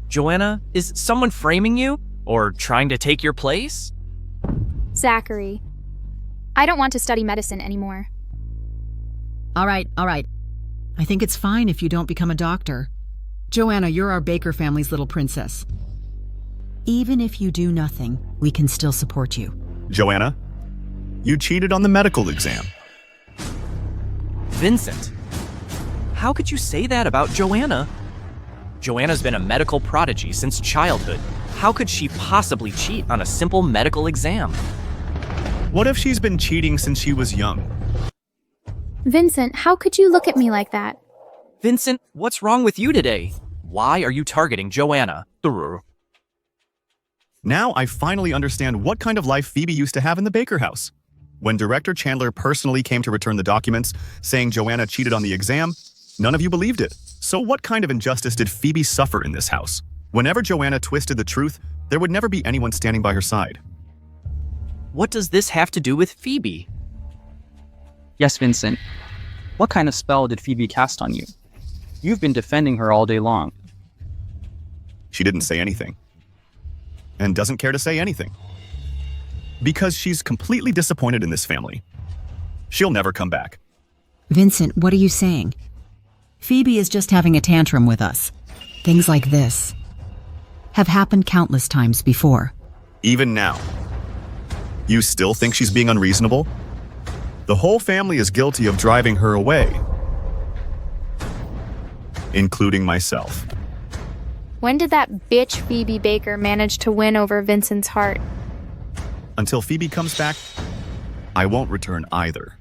Joanna, is someone framing you? Or trying to take your place? Zachary, I don't want to study medicine anymore. All right. I think it's fine if you don't become a doctor. Joanna, you're our Baker family's little princess. Even if you do nothing, we can still support you. Joanna, you cheated on the medical exam. Vincent, how could you say that about Joanna? Joanna's been a medical prodigy since childhood. How could she possibly cheat on a simple medical exam? What if she's been cheating since she was young? Vincent, how could you look at me like that? Vincent, what's wrong with you today? Why are you targeting Joanna? Now I finally understand what kind of life Phoebe used to have in the Baker house. When Director Chandler personally came to return the documents, saying Joanna cheated on the exam, none of you believed it. So what kind of injustice did Phoebe suffer in this house? Whenever Joanna twisted the truth, there would never be anyone standing by her side. What does this have to do with Phoebe? Yes, Vincent. What kind of spell did Phoebe cast on you? You've been defending her all day long. She didn't say anything. And doesn't care to say anything. Because she's completely disappointed in this family. She'll never come back. Vincent, what are you saying? Phoebe is just having a tantrum with us. Things like this have happened countless times before. Even now. You still think she's being unreasonable? The whole family is guilty of driving her away. Including myself. When did that bitch Phoebe Baker manage to win over Vincent's heart? Until Phoebe comes back, I won't return either.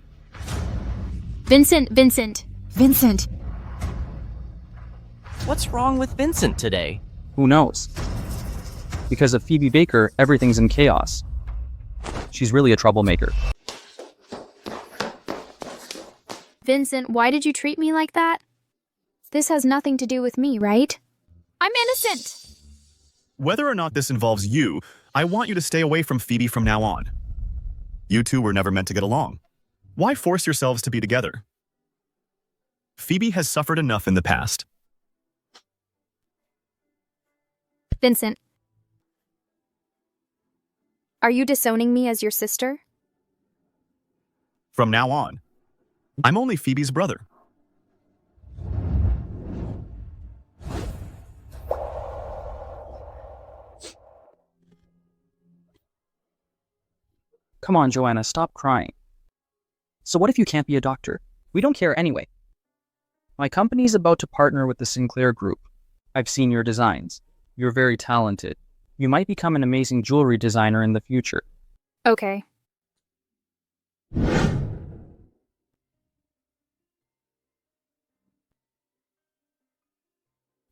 Vincent! Vincent! What's wrong with Vincent today? Who knows? Because of Phoebe Baker, everything's in chaos. She's really a troublemaker. Vincent, why did you treat me like that? This has nothing to do with me, right? I'm innocent! Whether or not this involves you, I want you to stay away from Phoebe from now on. You two were never meant to get along. Why force yourselves to be together? Phoebe has suffered enough in the past. Vincent, are you disowning me as your sister? From now on, I'm only Phoebe's brother. Come on, Joanna, stop crying. So what if you can't be a doctor? We don't care anyway. My company's about to partner with the Sinclair group. I've seen your designs. You're very talented. You might become an amazing jewelry designer in the future. Okay.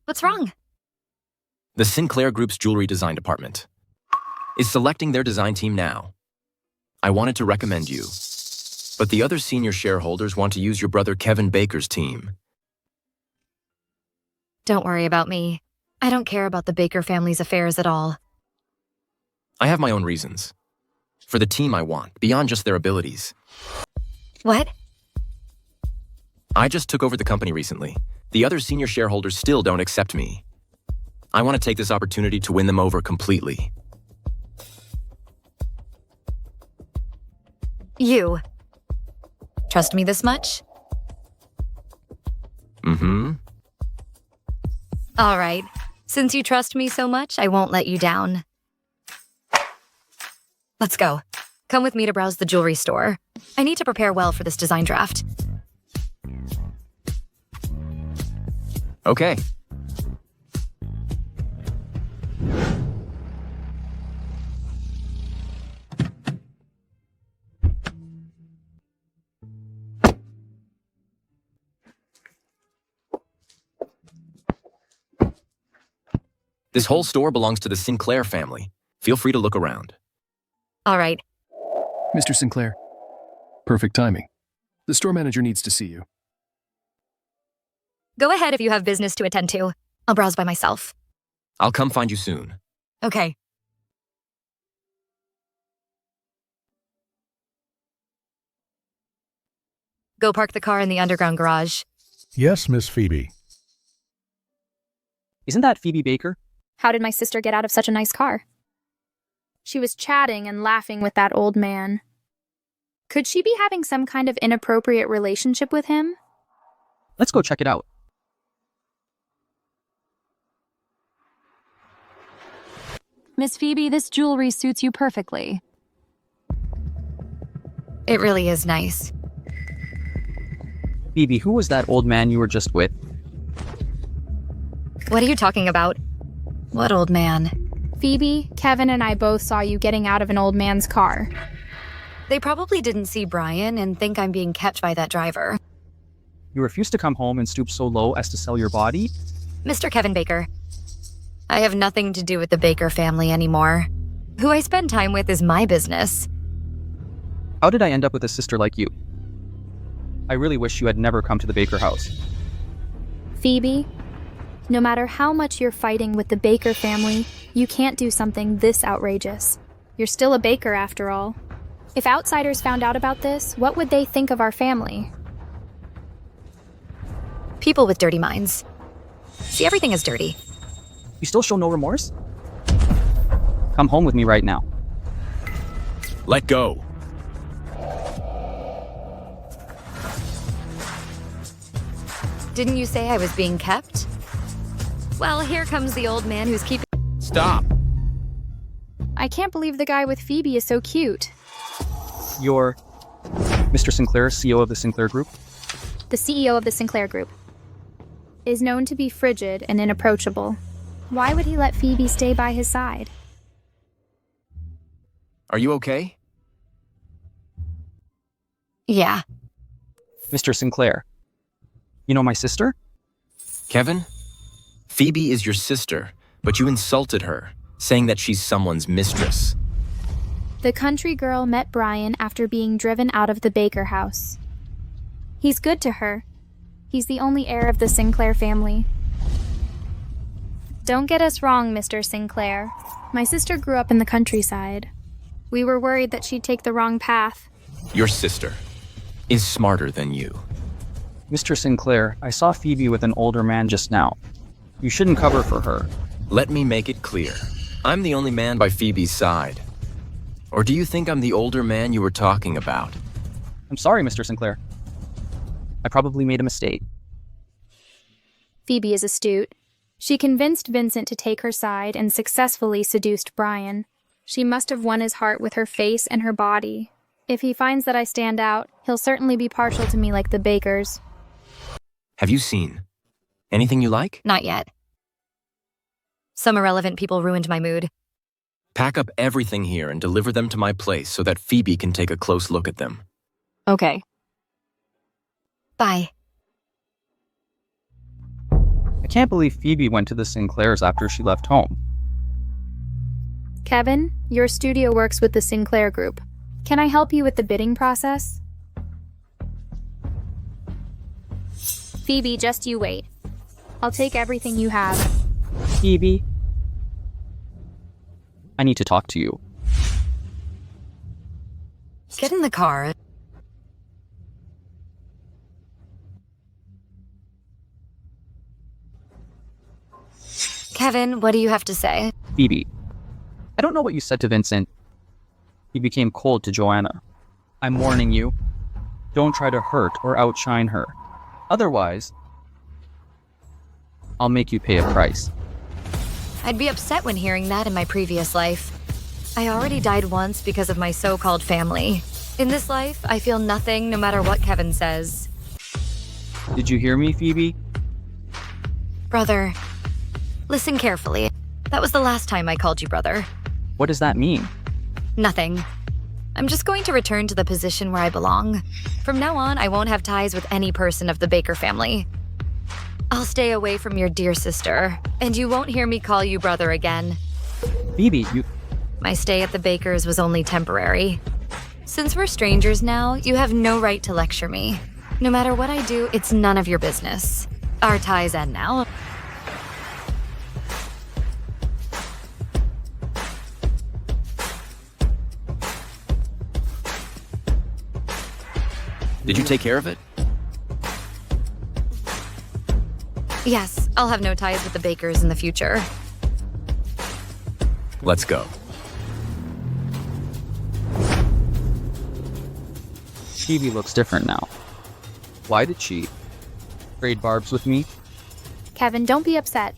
What's wrong? The Sinclair Group's jewelry design department is selecting their design team now. I wanted to recommend you, but the other senior shareholders want to use your brother Kevin Baker's team. Don't worry about me. I don't care about the Baker family's affairs at all. I have my own reasons. For the team I want, beyond just their abilities. What? I just took over the company recently. The other senior shareholders still don't accept me. I want to take this opportunity to win them over completely. You. Trust me this much? Mm-hmm. All right. Since you trust me so much, I won't let you down. Let's go. Come with me to browse the jewelry store. I need to prepare well for this design draft. Okay. This whole store belongs to the Sinclair family. Feel free to look around. All right. Mr. Sinclair. Perfect timing. The store manager needs to see you. Go ahead if you have business to attend to. I'll browse by myself. I'll come find you soon. Okay. Go park the car in the underground garage. Yes, Miss Phoebe. Isn't that Phoebe Baker? How did my sister get out of such a nice car? She was chatting and laughing with that old man. Could she be having some kind of inappropriate relationship with him? Let's go check it out. Miss Phoebe, this jewelry suits you perfectly. It really is nice. Phoebe, who was that old man you were just with? What are you talking about? What old man? Phoebe, Kevin and I both saw you getting out of an old man's car. They probably didn't see Brian and think I'm being kept by that driver. You refused to come home and stoop so low as to sell your body? Mr. Kevin Baker. I have nothing to do with the Baker family anymore. Who I spend time with is my business. How did I end up with a sister like you? I really wish you had never come to the Baker house. Phoebe, no matter how much you're fighting with the Baker family, you can't do something this outrageous. You're still a Baker after all. If outsiders found out about this, what would they think of our family? People with dirty minds. See everything as dirty. You still show no remorse? Come home with me right now. Let go. Didn't you say I was being kept? Well, here comes the old man who's keeping... Stop. I can't believe the guy with Phoebe is so cute. You're Mr. Sinclair, CEO of the Sinclair Group? The CEO of the Sinclair Group is known to be frigid and inapproachable. Why would he let Phoebe stay by his side? Are you okay? Yeah. Mr. Sinclair, you know my sister? Kevin? Phoebe is your sister, but you insulted her, saying that she's someone's mistress. The country girl met Brian after being driven out of the Baker house. He's good to her. He's the only heir of the Sinclair family. Don't get us wrong, Mr. Sinclair. My sister grew up in the countryside. We were worried that she'd take the wrong path. Your sister is smarter than you. Mr. Sinclair, I saw Phoebe with an older man just now. You shouldn't cover for her. Let me make it clear. I'm the only man by Phoebe's side. Or do you think I'm the older man you were talking about? I'm sorry, Mr. Sinclair. I probably made a mistake. Phoebe is astute. She convinced Vincent to take her side and successfully seduced Brian. She must have won his heart with her face and her body. If he finds that I stand out, he'll certainly be partial to me like the Bakers. Have you seen anything you like? Not yet. Some irrelevant people ruined my mood. Pack up everything here and deliver them to my place so that Phoebe can take a close look at them. Okay. Bye. I can't believe Phoebe went to the Sinclairs after she left home. Kevin, your studio works with the Sinclair Group. Can I help you with the bidding process? Phoebe, just you wait. I'll take everything you have. Phoebe, I need to talk to you. Get in the car. Kevin, what do you have to say? Phoebe, I don't know what you said to Vincent. He became cold to Joanna. I'm warning you. Don't try to hurt or outshine her. Otherwise, I'll make you pay a price. I'd be upset when hearing that in my previous life. I already died once because of my so-called family. In this life, I feel nothing no matter what Kevin says. Did you hear me, Phoebe? Brother, listen carefully. That was the last time I called you brother. What does that mean? Nothing. I'm just going to return to the position where I belong. From now on, I won't have ties with any person of the Baker family. I'll stay away from your dear sister, and you won't hear me call you brother again. Phoebe, you... My stay at the Bakers was only temporary. Since we're strangers now, you have no right to lecture me. No matter what I do, it's none of your business. Our ties end now. Did you take care of it? Yes, I'll have no ties with the Bakers in the future. Let's go. Phoebe looks different now. Why did she trade barbs with me? Kevin, don't be upset.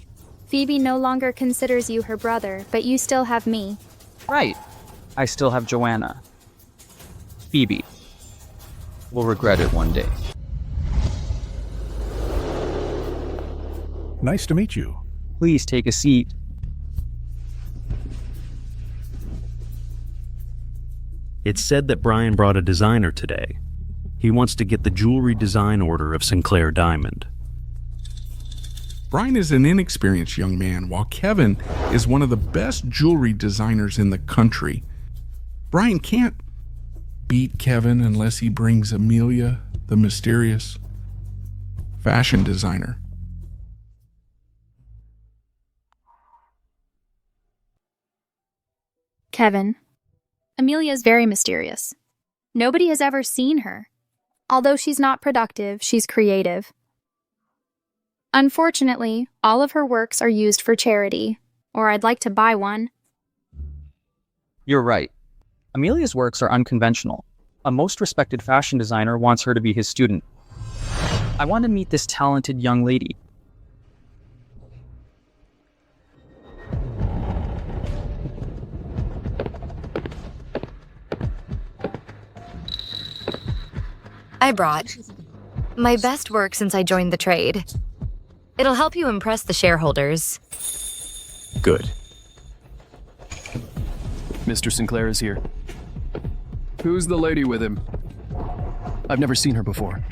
Phoebe no longer considers you her brother, but you still have me. Right. I still have Joanna. Phoebe will regret it one day. Nice to meet you. Please take a seat. It's said that Brian brought a designer today. He wants to get the jewelry design order of Sinclair Diamond. Brian is an inexperienced young man, while Kevin is one of the best jewelry designers in the country. Brian can't beat Kevin unless he brings Amelia, the mysterious fashion designer. Kevin, Amelia's very mysterious. Nobody has ever seen her. Although she's not productive, she's creative. Unfortunately, all of her works are used for charity, or I'd like to buy one. You're right. Amelia's works are unconventional. A most respected fashion designer wants her to be his student. I want to meet this talented young lady. I brought my best work since I joined the trade. It'll help you impress the shareholders. Good. Mr. Sinclair is here. Who's the lady with him? I've never seen her before.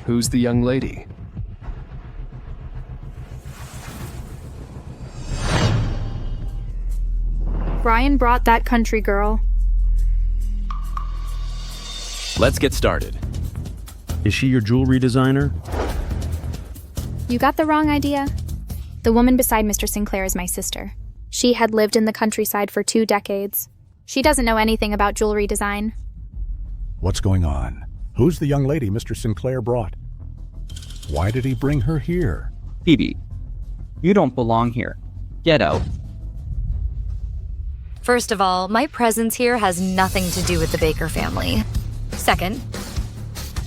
Who's the young lady? Brian brought that country girl. Let's get started. Is she your jewelry designer? You got the wrong idea. The woman beside Mr. Sinclair is my sister. She had lived in the countryside for 2 decades. She doesn't know anything about jewelry design. What's going on? Who's the young lady Mr. Sinclair brought? Why did he bring her here? Phoebe, you don't belong here. Get out. First of all, my presence here has nothing to do with the Baker family. Second,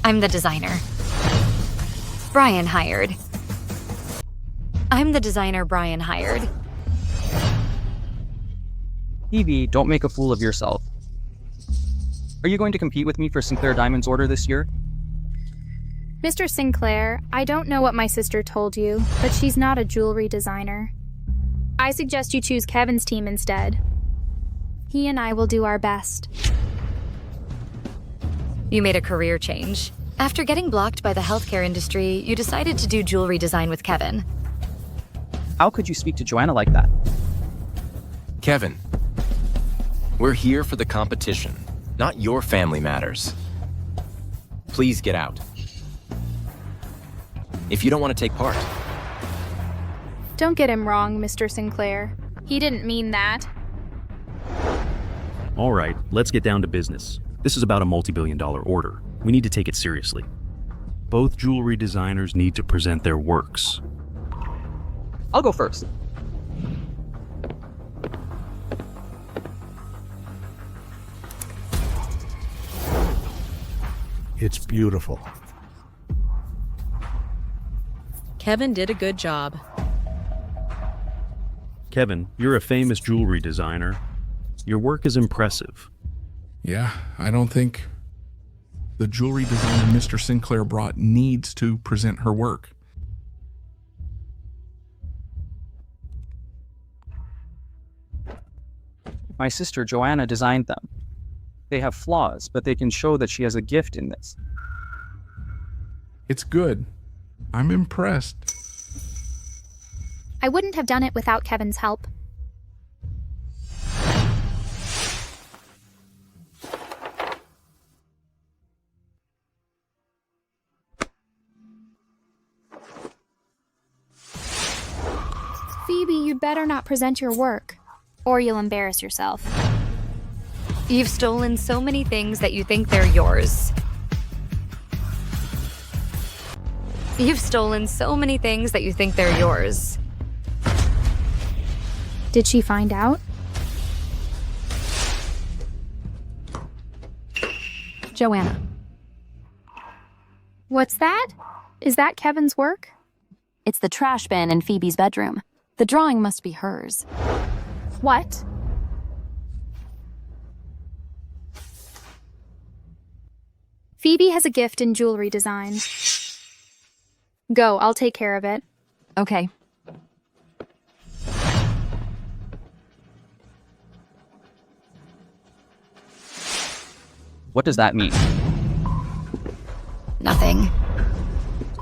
I'm the designer. Brian hired. I'm the designer Brian hired. Phoebe, don't make a fool of yourself. Are you going to compete with me for Sinclair Diamond's order this year? Mr. Sinclair, I don't know what my sister told you, but she's not a jewelry designer. I suggest you choose Kevin's team instead. He and I will do our best. You made a career change. After getting blocked by the healthcare industry, you decided to do jewelry design with Kevin. How could you speak to Joanna like that? Kevin, we're here for the competition, not your family matters. Please get out. If you don't want to take part. Don't get him wrong, Mr. Sinclair. He didn't mean that. All right, let's get down to business. This is about a multi-billion-dollar order. We need to take it seriously. Both jewelry designers need to present their works. I'll go first. It's beautiful. Kevin did a good job. Kevin, you're a famous jewelry designer. Your work is impressive. Yeah, I don't think the jewelry designer Mr. Sinclair brought needs to present her work. My sister Joanna designed them. They have flaws, but they can show that she has a gift in this. It's good. I'm impressed. I wouldn't have done it without Kevin's help. Phoebe, you'd better not present your work, or you'll embarrass yourself. You've stolen so many things that you think they're yours. You've stolen so many things that you think they're yours. Did she find out? Joanna. What's that? Is that Kevin's work? It's the trash bin in Phoebe's bedroom. The drawing must be hers. What? Phoebe has a gift in jewelry design. Go, I'll take care of it. Okay. What does that mean? Nothing.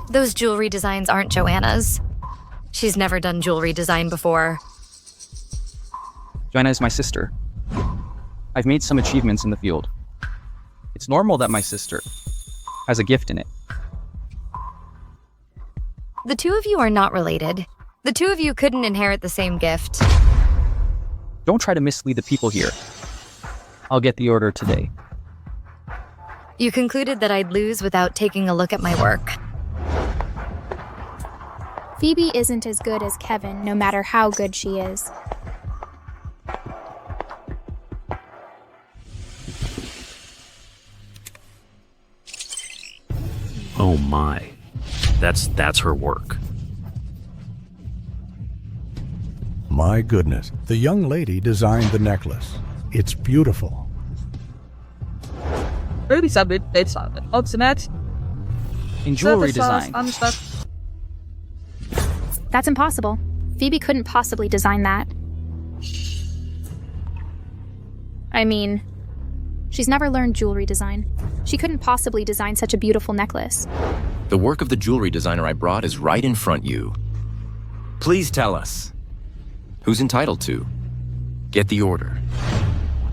Those jewelry designs aren't Joanna's. She's never done jewelry design before. Joanna is my sister. I've made some achievements in the field. It's normal that my sister has a gift in it. The two of you are not related. The two of you couldn't inherit the same gift. Don't try to mislead the people here. I'll get the order today. You concluded that I'd lose without taking a look at my work. Phoebe isn't as good as Kevin, no matter how good she is. Oh my. That's her work. My goodness, the young lady designed the necklace. It's beautiful. In jewelry design. That's impossible. Phoebe couldn't possibly design that. I mean, she's never learned jewelry design. She couldn't possibly design such a beautiful necklace. The work of the jewelry designer I brought is right in front you. Please tell us. Who's entitled to? Get the order.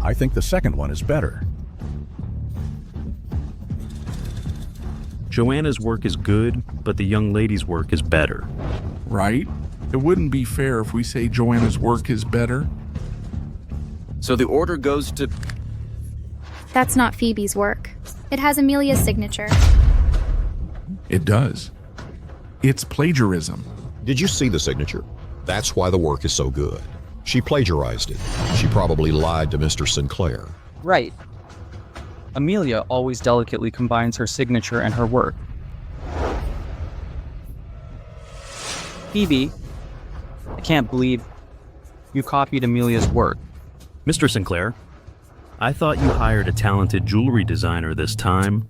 I think the second one is better. Joanna's work is good, but the young lady's work is better. Right? It wouldn't be fair if we say Joanna's work is better. So the order goes to... That's not Phoebe's work. It has Amelia's signature. It does. It's plagiarism. Did you see the signature? That's why the work is so good. She plagiarized it. She probably lied to Mr. Sinclair. Right. Amelia always delicately combines her signature and her work. Phoebe, I can't believe you copied Amelia's work. Mr. Sinclair, I thought you hired a talented jewelry designer this time.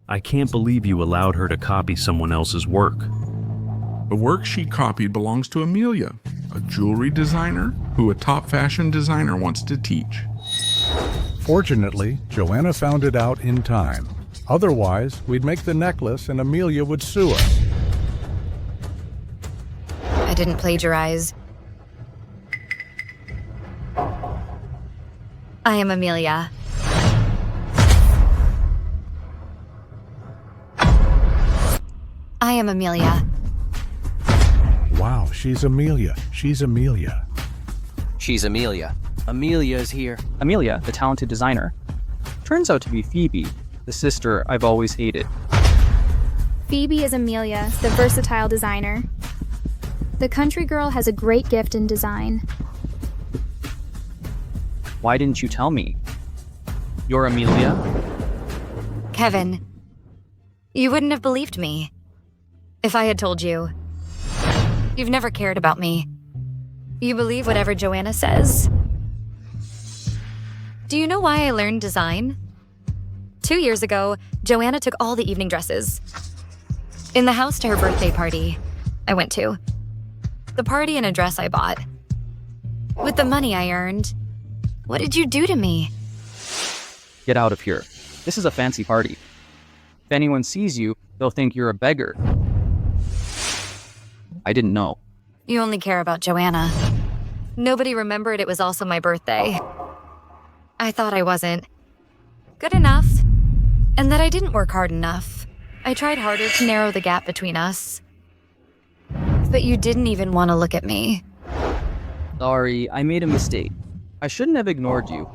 I can't believe you allowed her to copy someone else's work. The work she copied belongs to Amelia, a jewelry designer who a top fashion designer wants to teach. Fortunately, Joanna found it out in time. Otherwise, we'd make the necklace and Amelia would sue us. I didn't plagiarize. I am Amelia. I am Amelia. Wow, she's Amelia. She's Amelia. She's Amelia. Amelia's here. Amelia, the talented designer, turns out to be Phoebe, the sister I've always hated. Phoebe is Amelia, the versatile designer. The country girl has a great gift in design. Why didn't you tell me? You're Amelia? Kevin, you wouldn't have believed me if I had told you. You've never cared about me. You believe whatever Joanna says. Do you know why I learned design? 2 years ago, Joanna took all the evening dresses in the house to her birthday party I went to. The party and a dress I bought. With the money I earned, what did you do to me? Get out of here. This is a fancy party. If anyone sees you, they'll think you're a beggar. I didn't know. You only care about Joanna. Nobody remembered it was also my birthday. I thought I wasn't good enough, and that I didn't work hard enough. I tried harder to narrow the gap between us. But you didn't even want to look at me. Sorry, I made a mistake. I shouldn't have ignored you.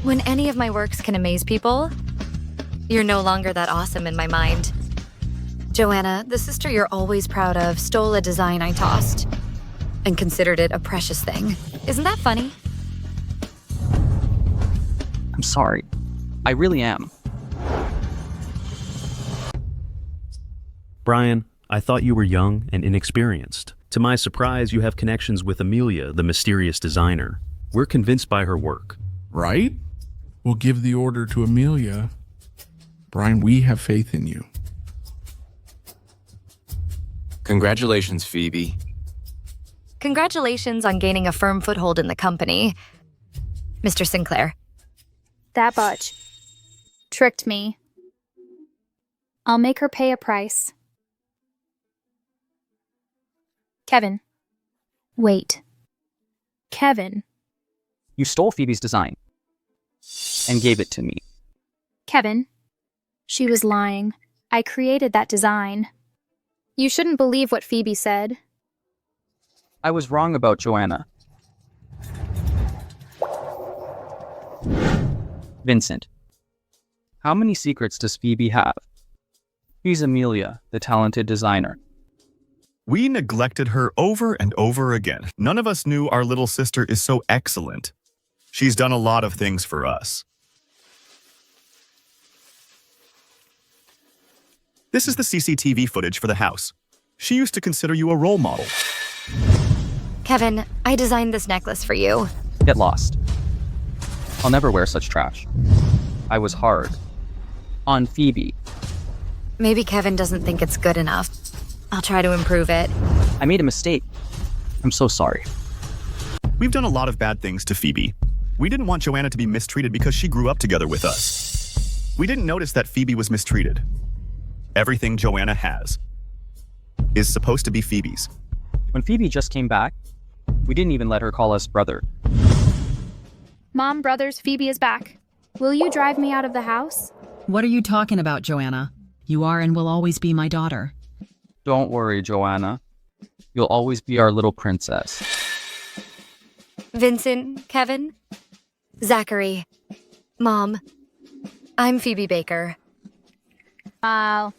When any of my works can amaze people, you're no longer that awesome in my mind. Joanna, the sister you're always proud of, stole a design I tossed and considered it a precious thing. Isn't that funny? I'm sorry. I really am. Brian, I thought you were young and inexperienced. To my surprise, you have connections with Amelia, the mysterious designer. We're convinced by her work. Right? We'll give the order to Amelia. Brian, we have faith in you. Congratulations, Phoebe. Congratulations on gaining a firm foothold in the company, Mr. Sinclair. That butch tricked me. I'll make her pay a price. Kevin. Wait. Kevin. You stole Phoebe's design and gave it to me. Kevin. She was lying. I created that design. You shouldn't believe what Phoebe said. I was wrong about Joanna. Vincent. How many secrets does Phoebe have? She's Amelia, the talented designer. We neglected her over and over again. None of us knew our little sister is so excellent. She's done a lot of things for us. This is the CCTV footage for the house. She used to consider you a role model. Kevin, I designed this necklace for you. Get lost. I'll never wear such trash. I was hard. On Phoebe. Maybe Kevin doesn't think it's good enough. I'll try to improve it. I made a mistake. I'm so sorry. We've done a lot of bad things to Phoebe. We didn't want Joanna to be mistreated because she grew up together with us. We didn't notice that Phoebe was mistreated. Everything Joanna has is supposed to be Phoebe's. When Phoebe just came back, we didn't even let her call us brother. Mom, brothers, Phoebe is back. Will you drive me out of the house? What are you talking about, Joanna? You are and will always be my daughter. Don't worry, Joanna. You'll always be our little princess. Vincent, Kevin, Zachary, Mom, I'm Phoebe Baker. I'll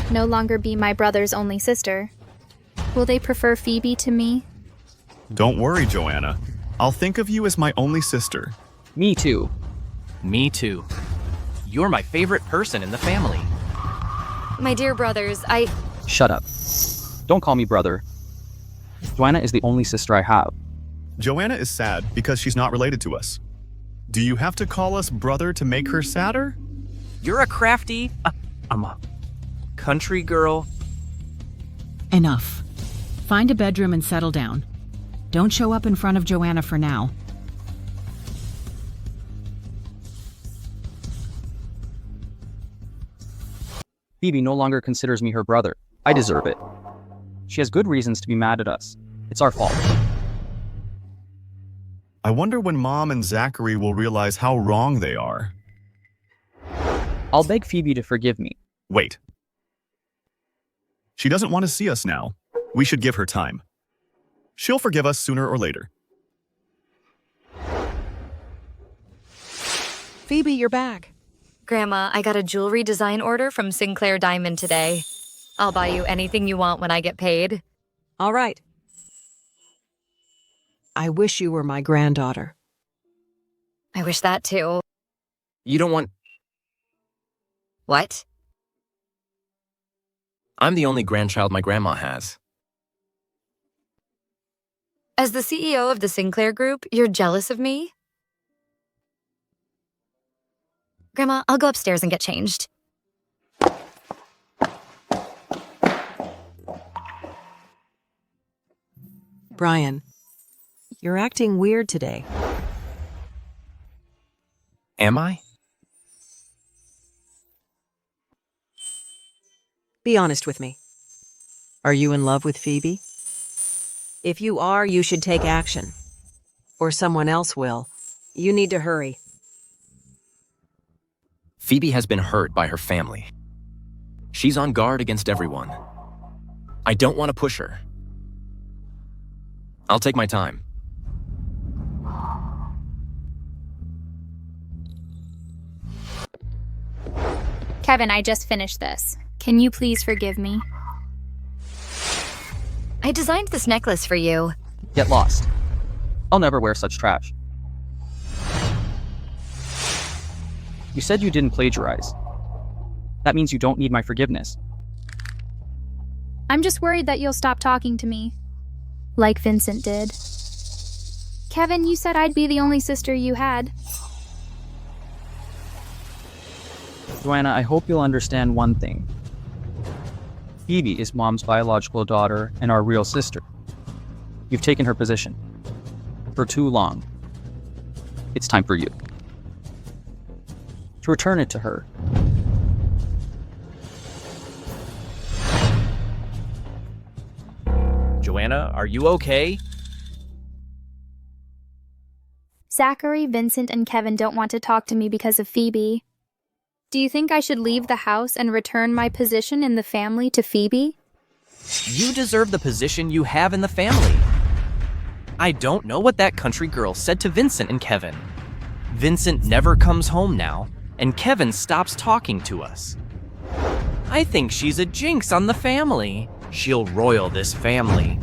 no longer be my brother's only sister. Will they prefer Phoebe to me? Don't worry, Joanna. I'll think of you as my only sister. Me too. Me too. You're my favorite person in the family. My dear brothers, Shut up. Don't call me brother. Joanna is the only sister I have. Joanna is sad because she's not related to us. Do you have to call us brother to make her sadder? You're a crafty, I'm a country girl. Enough. Find a bedroom and settle down. Don't show up in front of Joanna for now. Phoebe no longer considers me her brother. I deserve it. She has good reasons to be mad at us. It's our fault. I wonder when Mom and Zachary will realize how wrong they are. I'll beg Phoebe to forgive me. Wait. She doesn't want to see us now. We should give her time. She'll forgive us sooner or later. Phoebe, you're back. Grandma, I got a jewelry design order from Sinclair Diamond today. I'll buy you anything you want when I get paid. All right. I wish you were my granddaughter. I wish that too. You don't want... What? I'm the only grandchild my grandma has. As the CEO of the Sinclair Group, you're jealous of me? Grandma, I'll go upstairs and get changed. Brian, you're acting weird today. Am I? Be honest with me. Are you in love with Phoebe? If you are, you should take action. Or someone else will. You need to hurry. Phoebe has been hurt by her family. She's on guard against everyone. I don't want to push her. I'll take my time. Kevin, I just finished this. Can you please forgive me? I designed this necklace for you. Get lost. I'll never wear such trash. You said you didn't plagiarize. That means you don't need my forgiveness. I'm just worried that you'll stop talking to me. Like Vincent did. Kevin, you said I'd be the only sister you had. Joanna, I hope you'll understand one thing. Phoebe is Mom's biological daughter and our real sister. You've taken her position. For too long. It's time for you to return it to her. Joanna, are you okay? Zachary, Vincent, and Kevin don't want to talk to me because of Phoebe. Do you think I should leave the house and return my position in the family to Phoebe? You deserve the position you have in the family. I don't know what that country girl said to Vincent and Kevin. Vincent never comes home now, and Kevin stops talking to us. I think she's a jinx on the family. She'll roil this family.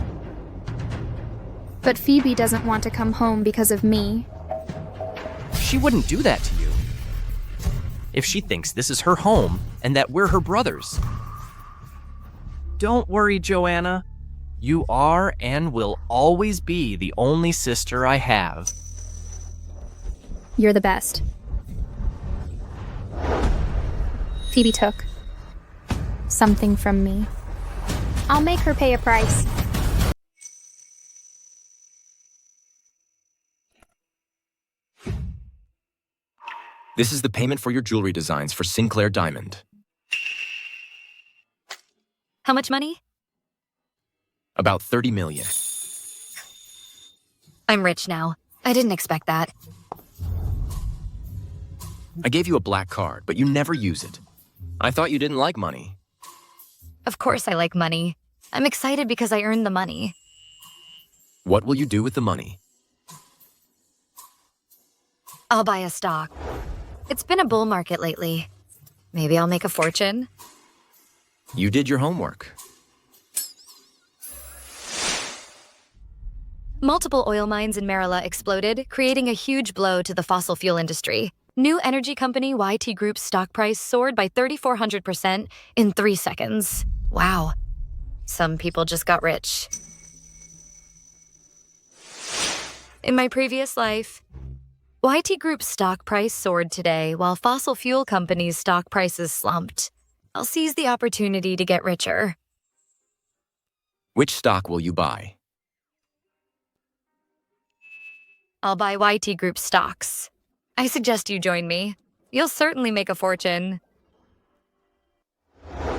But Phoebe doesn't want to come home because of me. She wouldn't do that to you. If she thinks this is her home and that we're her brothers. Don't worry, Joanna. You are and will always be the only sister I have. You're the best. Phoebe took something from me. I'll make her pay a price. This is the payment for your jewelry designs for Sinclair Diamond. How much money? About 30 million. I'm rich now. I didn't expect that. I gave you a black card, but you never use it. I thought you didn't like money. Of course I like money. I'm excited because I earned the money. What will you do with the money? I'll buy a stock. It's been a bull market lately. Maybe I'll make a fortune. You did your homework. Multiple oil mines in Marilla exploded, creating a huge blow to the fossil fuel industry. New energy company YT Group's stock price soared by 3,400% in 3 seconds. Wow. Some people just got rich. In my previous life, YT Group's stock price soared today while fossil fuel companies' stock prices slumped. I'll seize the opportunity to get richer. Which stock will you buy? I'll buy YT Group stocks. I suggest you join me. You'll certainly make a fortune.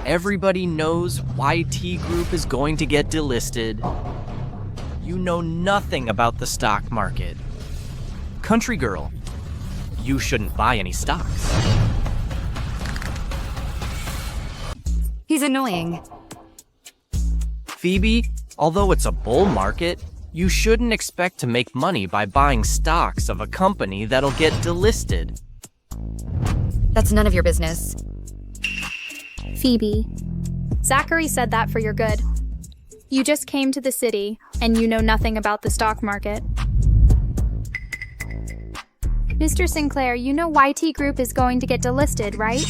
Everybody knows YT Group is going to get delisted. You know nothing about the stock market. Country girl, you shouldn't buy any stocks. He's annoying. Phoebe, although it's a bull market, you shouldn't expect to make money by buying stocks of a company that'll get delisted. That's none of your business. Phoebe, Zachary said that for your good. You just came to the city, and you know nothing about the stock market. Mr. Sinclair, you know YT Group is going to get delisted, right?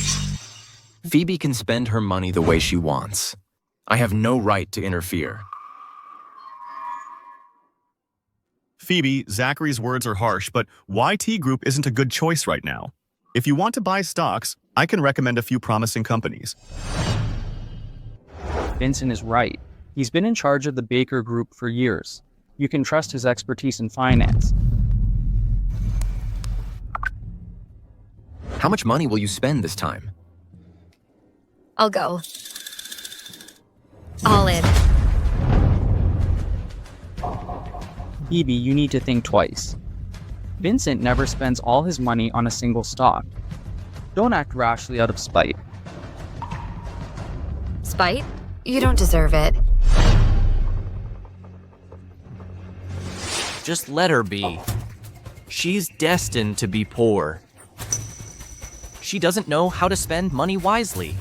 Phoebe can spend her money the way she wants. I have no right to interfere. Phoebe, Zachary's words are harsh, but YT Group isn't a good choice right now. If you want to buy stocks, I can recommend a few promising companies. Vincent is right. He's been in charge of the Baker Group for years. You can trust his expertise in finance. How much money will you spend this time? I'll go. All in. Phoebe, you need to think twice. Vincent never spends all his money on a single stock. Don't act rashly out of spite. Spite? You don't deserve it. Just let her be. She's destined to be poor. She doesn't know how to spend money wisely.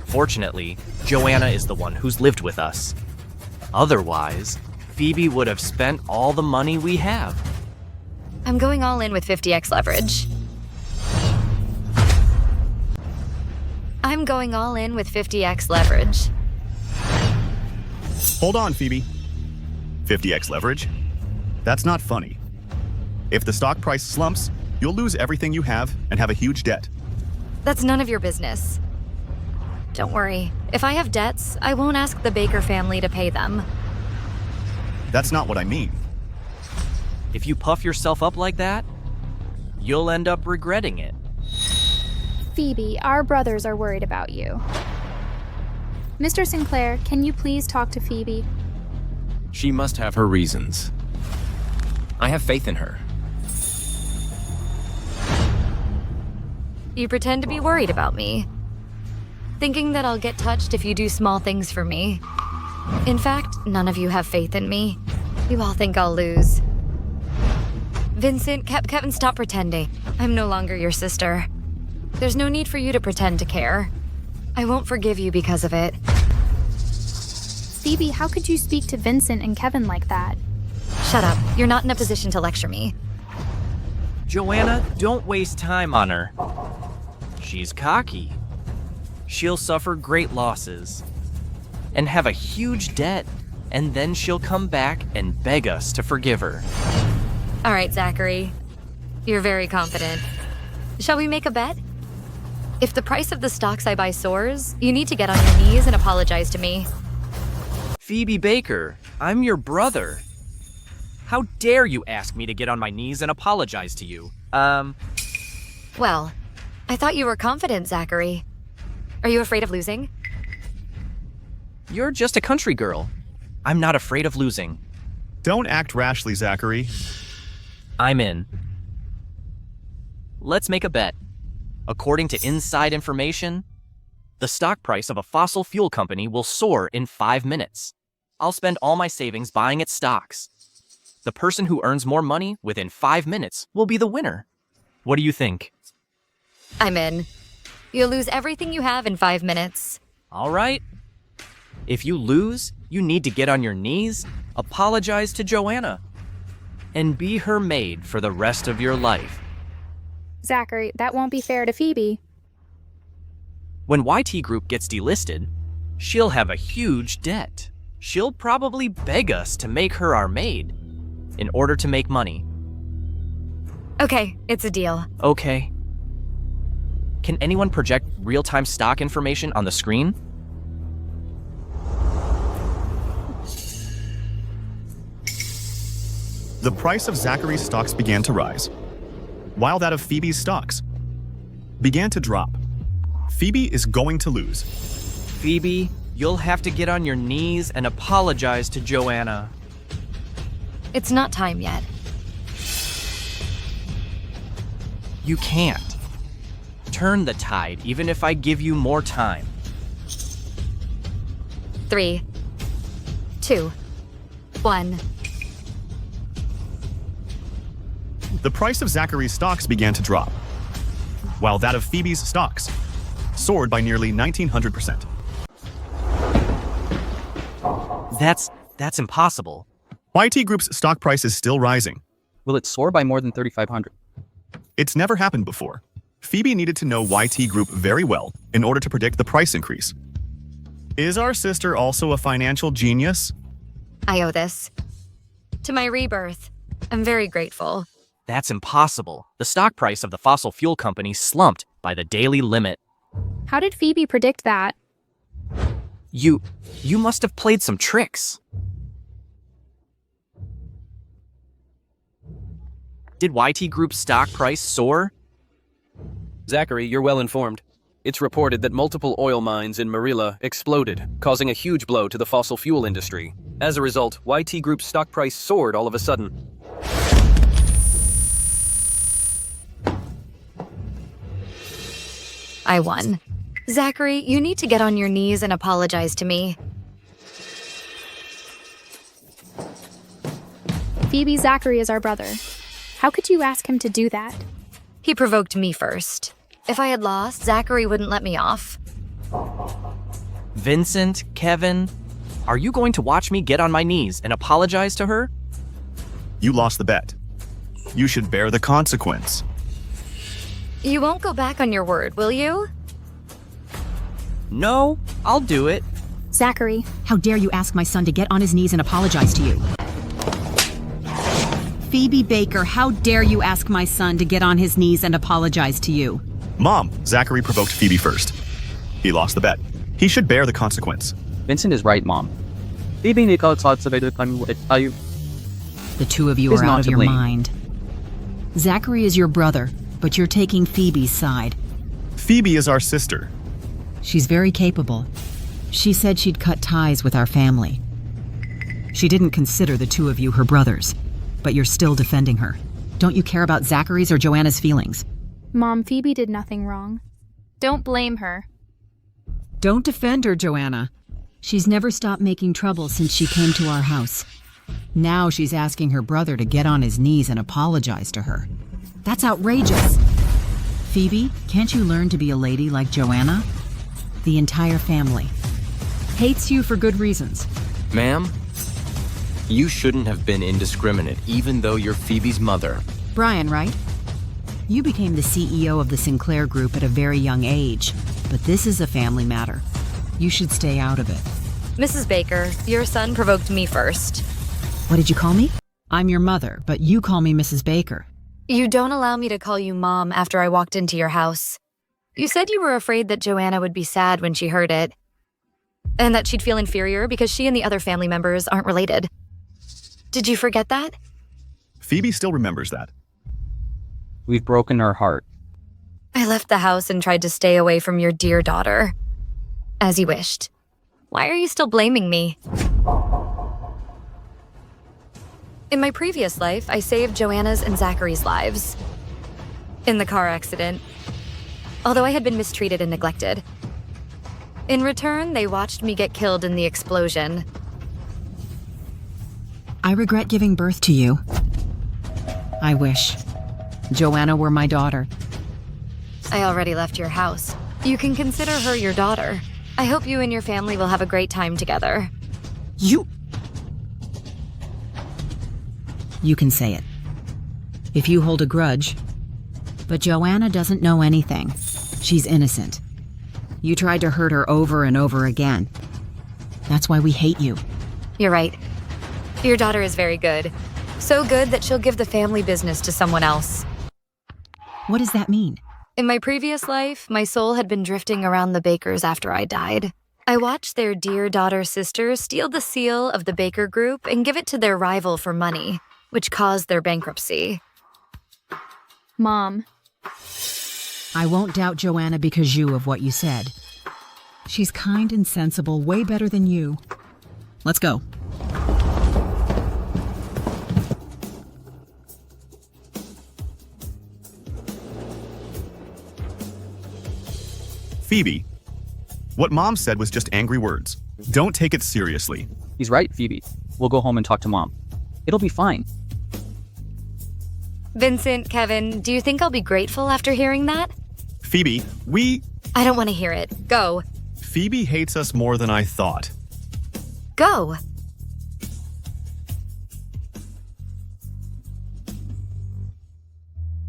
Fortunately, Joanna is the one who's lived with us. Otherwise, Phoebe would have spent all the money we have. I'm going all in with 50x leverage. I'm going all in with 50x leverage. Hold on, Phoebe. 50x leverage? That's not funny. If the stock price slumps, you'll lose everything you have and have a huge debt. That's none of your business. Don't worry. If I have debts, I won't ask the Baker family to pay them. That's not what I mean. If you puff yourself up like that, you'll end up regretting it. Phoebe, our brothers are worried about you. Mr. Sinclair, can you please talk to Phoebe? She must have her reasons. I have faith in her. You pretend to be worried about me, thinking that I'll get touched if you do small things for me. In fact, none of you have faith in me. You all think I'll lose. Vincent, Kevin, stop pretending. I'm no longer your sister. There's no need for you to pretend to care. I won't forgive you because of it. Phoebe, how could you speak to Vincent and Kevin like that? Shut up. You're not in a position to lecture me. Joanna, don't waste time on her. She's cocky. She'll suffer great losses and have a huge debt, and then she'll come back and beg us to forgive her. All right, Zachary. You're very confident. Shall we make a bet? If the price of the stocks I buy soars, you need to get on your knees and apologize to me. Phoebe Baker, I'm your brother. How dare you ask me to get on my knees and apologize to you? Well, I thought you were confident, Zachary. Are you afraid of losing? You're just a country girl. I'm not afraid of losing. Don't act rashly, Zachary. I'm in. Let's make a bet. According to inside information, the stock price of a fossil fuel company will soar in 5 minutes. I'll spend all my savings buying its stocks. The person who earns more money within 5 minutes will be the winner. What do you think? I'm in. You'll lose everything you have in 5 minutes. All right. If you lose, you need to get on your knees, apologize to Joanna, and be her maid for the rest of your life. Zachary, that won't be fair to Phoebe. When YT Group gets delisted, she'll have a huge debt. She'll probably beg us to make her our maid in order to make money. Okay, it's a deal. Okay. Can anyone project real-time stock information on the screen? The price of Zachary's stocks began to rise, while that of Phoebe's stocks began to drop. Phoebe is going to lose. Phoebe, you'll have to get on your knees and apologize to Joanna. It's not time yet. You can't. Turn the tide, even if I give you more time. 3, 2, 1. The price of Zachary's stocks began to drop, while that of Phoebe's stocks soared by nearly 1,900%. That's impossible. YT Group's stock price is still rising. Will it soar by more than 3,500? It's never happened before. Phoebe needed to know YT Group very well in order to predict the price increase. Is our sister also a financial genius? I owe this to my rebirth. I'm very grateful. That's impossible. The stock price of the fossil fuel company slumped by the daily limit. How did Phoebe predict that? You must have played some tricks. Did YT Group's stock price soar? Zachary, you're well informed. It's reported that multiple oil mines in Marilla exploded, causing a huge blow to the fossil fuel industry. As a result, YT Group's stock price soared all of a sudden. I won. Zachary, you need to get on your knees and apologize to me. Phoebe, Zachary is our brother. How could you ask him to do that? He provoked me first. If I had lost, Zachary wouldn't let me off. Vincent, Kevin, are you going to watch me get on my knees and apologize to her? You lost the bet. You should bear the consequence. You won't go back on your word, will you? No, I'll do it. Zachary. How dare you ask my son to get on his knees and apologize to you? Phoebe Baker, how dare you ask my son to get on his knees and apologize to you? Mom, Zachary provoked Phoebe first. He lost the bet. He should bear the consequence. Vincent is right, Mom. Phoebe, The two of you are out of your mind. Zachary is your brother, but you're taking Phoebe's side. Phoebe is our sister. She's very capable. She said she'd cut ties with our family. She didn't consider the two of you her brothers, but you're still defending her. Don't you care about Zachary's or Joanna's feelings? Mom, Phoebe did nothing wrong. Don't blame her. Don't defend her, Joanna. She's never stopped making trouble since she came to our house. Now she's asking her brother to get on his knees and apologize to her. That's outrageous. Phoebe, can't you learn to be a lady like Joanna? The entire family hates you for good reasons. Ma'am, you shouldn't have been indiscriminate, even though you're Phoebe's mother. Brian, right? You became the CEO of the Sinclair Group at a very young age, but this is a family matter. You should stay out of it. Mrs. Baker, your son provoked me first. What did you call me? I'm your mother, but you call me Mrs. Baker. You don't allow me to call you Mom after I walked into your house. You said you were afraid that Joanna would be sad when she heard it, and that she'd feel inferior because she and the other family members aren't related. Did you forget that? Phoebe still remembers that. We've broken her heart. I left the house and tried to stay away from your dear daughter, as you wished. Why are you still blaming me? In my previous life, I saved Joanna's and Zachary's lives. In the car accident. Although I had been mistreated and neglected. In return, they watched me get killed in the explosion. I regret giving birth to you. I wish Joanna were my daughter. I already left your house. You can consider her your daughter. I hope you and your family will have a great time together. You can say it. If you hold a grudge. But Joanna doesn't know anything. She's innocent. You tried to hurt her over and over again. That's why we hate you. You're right. Your daughter is very good. So good that she'll give the family business to someone else. What does that mean? In my previous life, my soul had been drifting around the Bakers after I died. I watched their dear daughter-sister steal the seal of the Baker Group and give it to their rival for money, which caused their bankruptcy. Mom. I won't doubt Joanna because of what you said. She's kind and sensible, way better than you. Let's go. Phoebe, what Mom said was just angry words. Don't take it seriously. He's right, Phoebe. We'll go home and talk to Mom. It'll be fine. Vincent, Kevin, do you think I'll be grateful after hearing that? Phoebe, I don't want to hear it. Go. Phoebe hates us more than I thought. Go.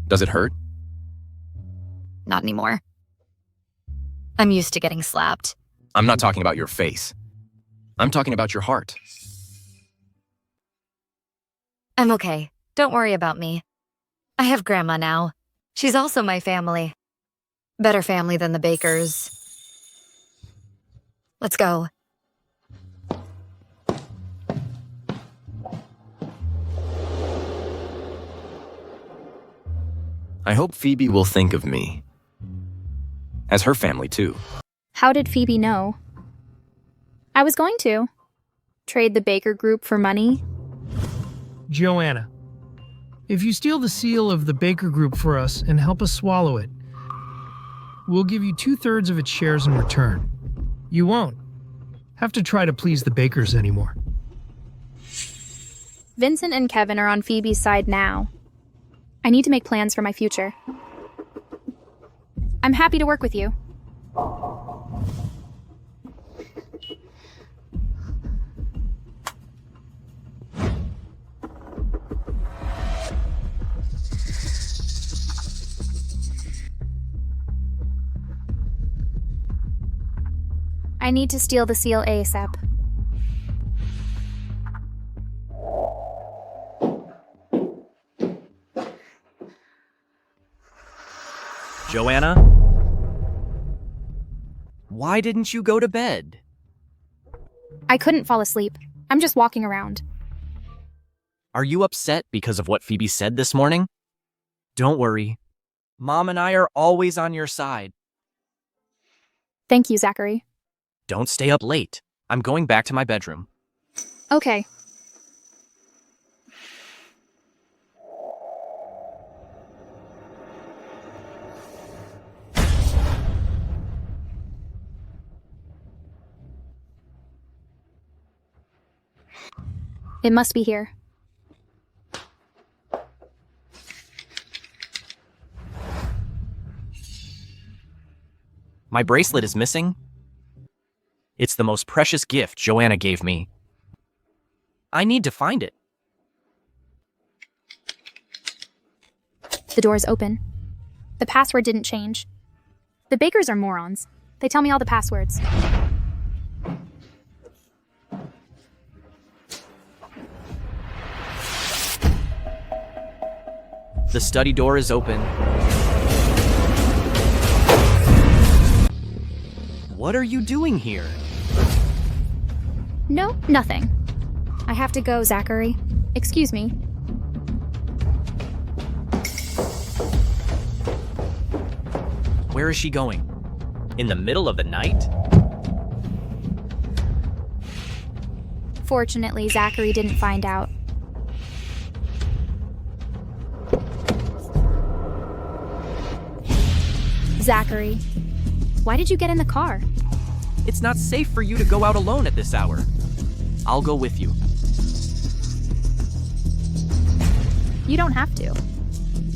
Does it hurt? Not anymore. I'm used to getting slapped. I'm not talking about your face. I'm talking about your heart. I'm okay. Don't worry about me. I have Grandma now. She's also my family. Better family than the Bakers. Let's go. I hope Phoebe will think of me. As her family, too. How did Phoebe know? I was going to. Trade the Baker Group for money. Joanna, if you steal the seal of the Baker Group for us and help us swallow it, we'll give you 2/3 of its shares in return. You won't have to try to please the Bakers anymore. Vincent and Kevin are on Phoebe's side now. I need to make plans for my future. I'm happy to work with you. I need to steal the seal ASAP. Joanna? Why didn't you go to bed? I couldn't fall asleep. I'm just walking around. Are you upset because of what Phoebe said this morning? Don't worry. Mom and I are always on your side. Thank you, Zachary. Don't stay up late. I'm going back to my bedroom. Okay. It must be here. My bracelet is missing. It's the most precious gift Joanna gave me. I need to find it. The door's open. The password didn't change. The Bakers are morons. They tell me all the passwords. The study door is open. What are you doing here? No, nothing. I have to go, Zachary. Excuse me. Where is she going? In the middle of the night? Fortunately, Zachary didn't find out. Zachary, why did you get in the car? It's not safe for you to go out alone at this hour. I'll go with you. You don't have to.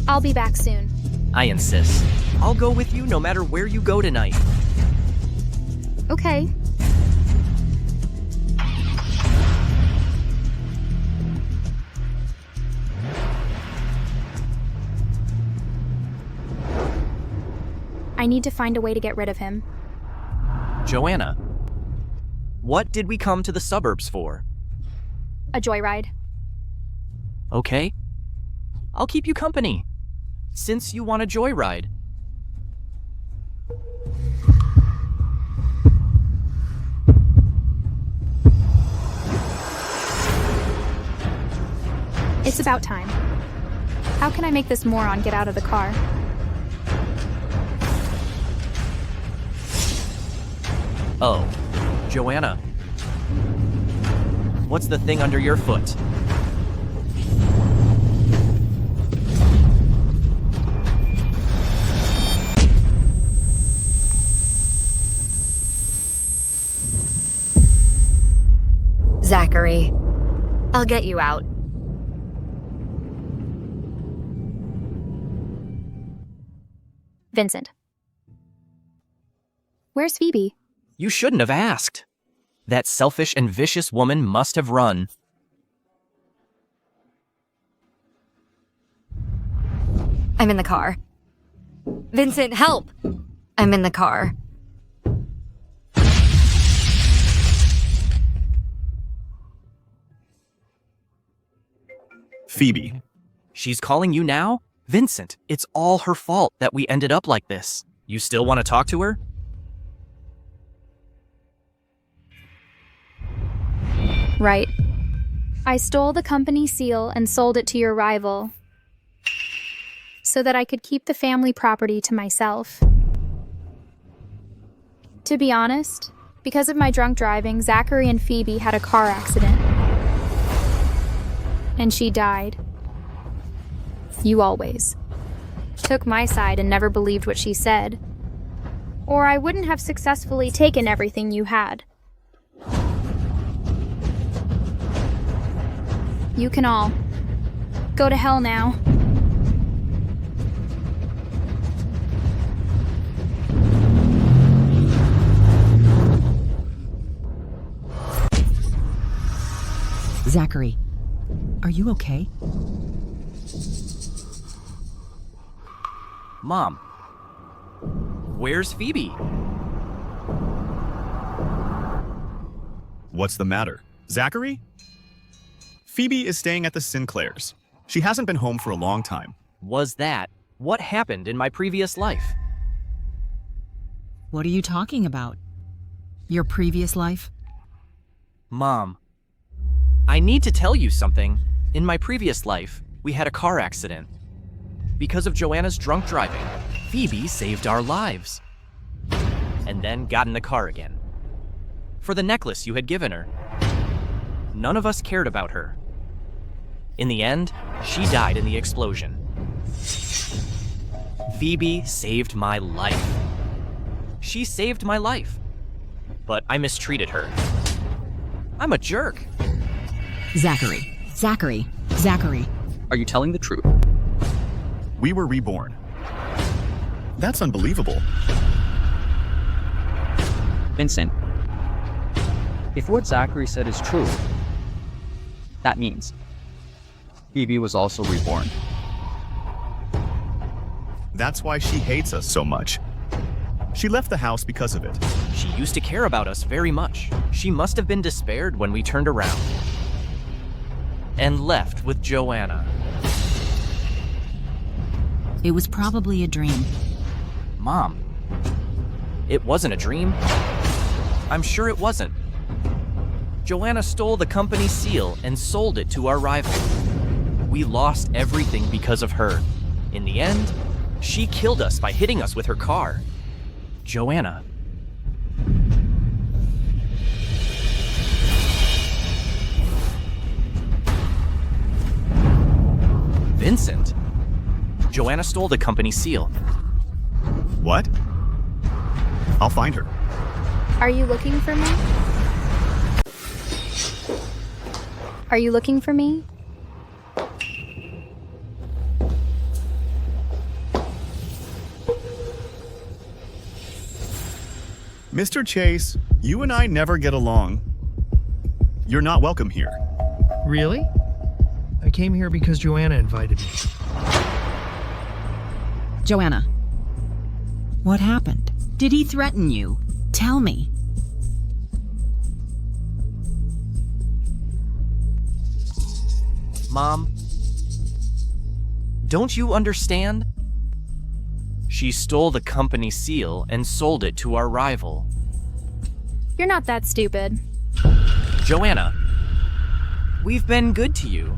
I'll be back soon. I insist. I'll go with you no matter where you go tonight. Okay. I need to find a way to get rid of him. Joanna, what did we come to the suburbs for? A joyride. Okay. I'll keep you company, since you want a joyride. It's about time. How can I make this moron get out of the car? Oh, Joanna. What's the thing under your foot? Zachary, I'll get you out. Vincent. Where's Phoebe? You shouldn't have asked. That selfish and vicious woman must have run. I'm in the car. Vincent, help! I'm in the car. Phoebe. She's calling you now? Vincent, it's all her fault that we ended up like this. You still want to talk to her? Right. I stole the company seal and sold it to your rival so that I could keep the family property to myself. To be honest, because of my drunk driving, Zachary and Phoebe had a car accident. And she died. You always took my side and never believed what she said. Or I wouldn't have successfully taken everything you had. You can all go to hell now. Zachary, are you okay? Mom, where's Phoebe? What's the matter? Zachary? Phoebe is staying at the Sinclairs. She hasn't been home for a long time. Was that what happened in my previous life? What are you talking about? Your previous life? Mom, I need to tell you something. In my previous life, we had a car accident. Because of Joanna's drunk driving, Phoebe saved our lives. And then got in the car again. For the necklace you had given her. None of us cared about her. In the end, she died in the explosion. Phoebe saved my life. She saved my life. But I mistreated her. I'm a jerk. Zachary. Are you telling the truth? We were reborn. That's unbelievable. Vincent, if what Zachary said is true, that means Phoebe was also reborn. That's why she hates us so much. She left the house because of it. She used to care about us very much. She must have been despaired when we turned around. And left with Joanna. It was probably a dream. Mom, it wasn't a dream. I'm sure it wasn't. Joanna stole the company seal and sold it to our rival. We lost everything because of her. In the end, she killed us by hitting us with her car. Joanna. Vincent. Joanna stole the company seal. What? I'll find her. Are you looking for me? Are you looking for me? Mr. Chase, you and I never get along. You're not welcome here. Really? I came here because Joanna invited me. Joanna, what happened? Did he threaten you? Tell me. Mom, don't you understand? She stole the company seal and sold it to our rival. You're not that stupid. Joanna, we've been good to you.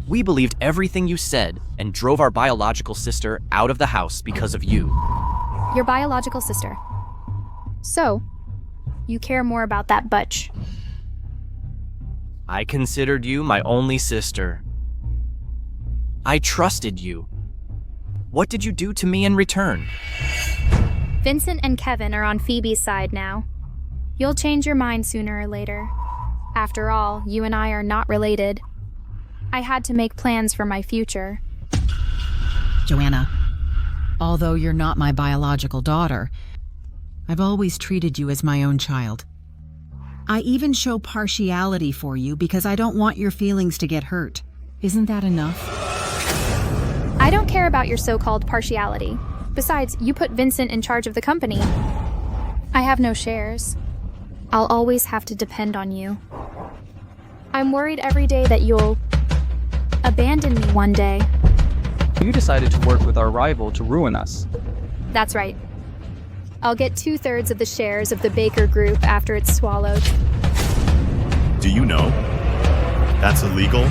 We believed everything you said and drove our biological sister out of the house because of you. Your biological sister. So, you care more about that butch. I considered you my only sister. I trusted you. What did you do to me in return? Vincent and Kevin are on Phoebe's side now. You'll change your mind sooner or later. After all, you and I are not related. I had to make plans for my future. Joanna, although you're not my biological daughter, I've always treated you as my own child. I even show partiality for you because I don't want your feelings to get hurt. Isn't that enough? I don't care about your so-called partiality. Besides, you put Vincent in charge of the company. I have no shares. I'll always have to depend on you. I'm worried every day that you'll abandon me one day. You decided to work with our rival to ruin us. That's right. I'll get 2/3 of the shares of the Baker Group after it's swallowed. Do you know? That's illegal.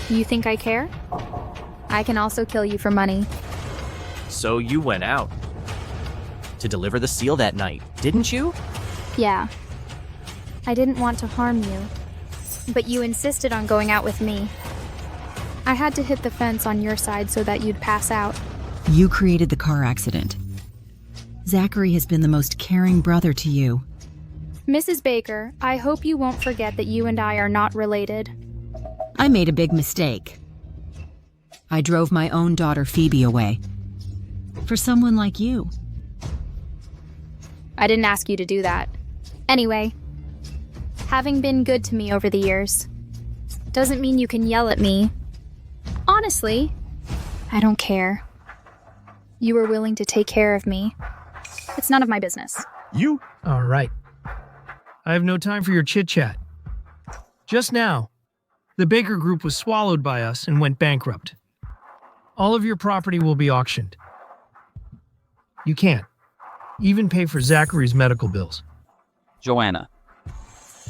You think I care? I can also kill you for money. So you went out to deliver the seal that night, didn't you? Yeah. I didn't want to harm you, but you insisted on going out with me. I had to hit the fence on your side so that you'd pass out. You created the car accident. Zachary has been the most caring brother to you. Mrs. Baker, I hope you won't forget that you and I are not related. I made a big mistake. I drove my own daughter Phoebe away. For someone like you. I didn't ask you to do that. Anyway, having been good to me over the years doesn't mean you can yell at me. Honestly, I don't care. You were willing to take care of me. It's none of my business. You? All right. I have no time for your chit-chat. Just now, the Baker Group was swallowed by us and went bankrupt. All of your property will be auctioned. You can't even pay for Zachary's medical bills. Joanna,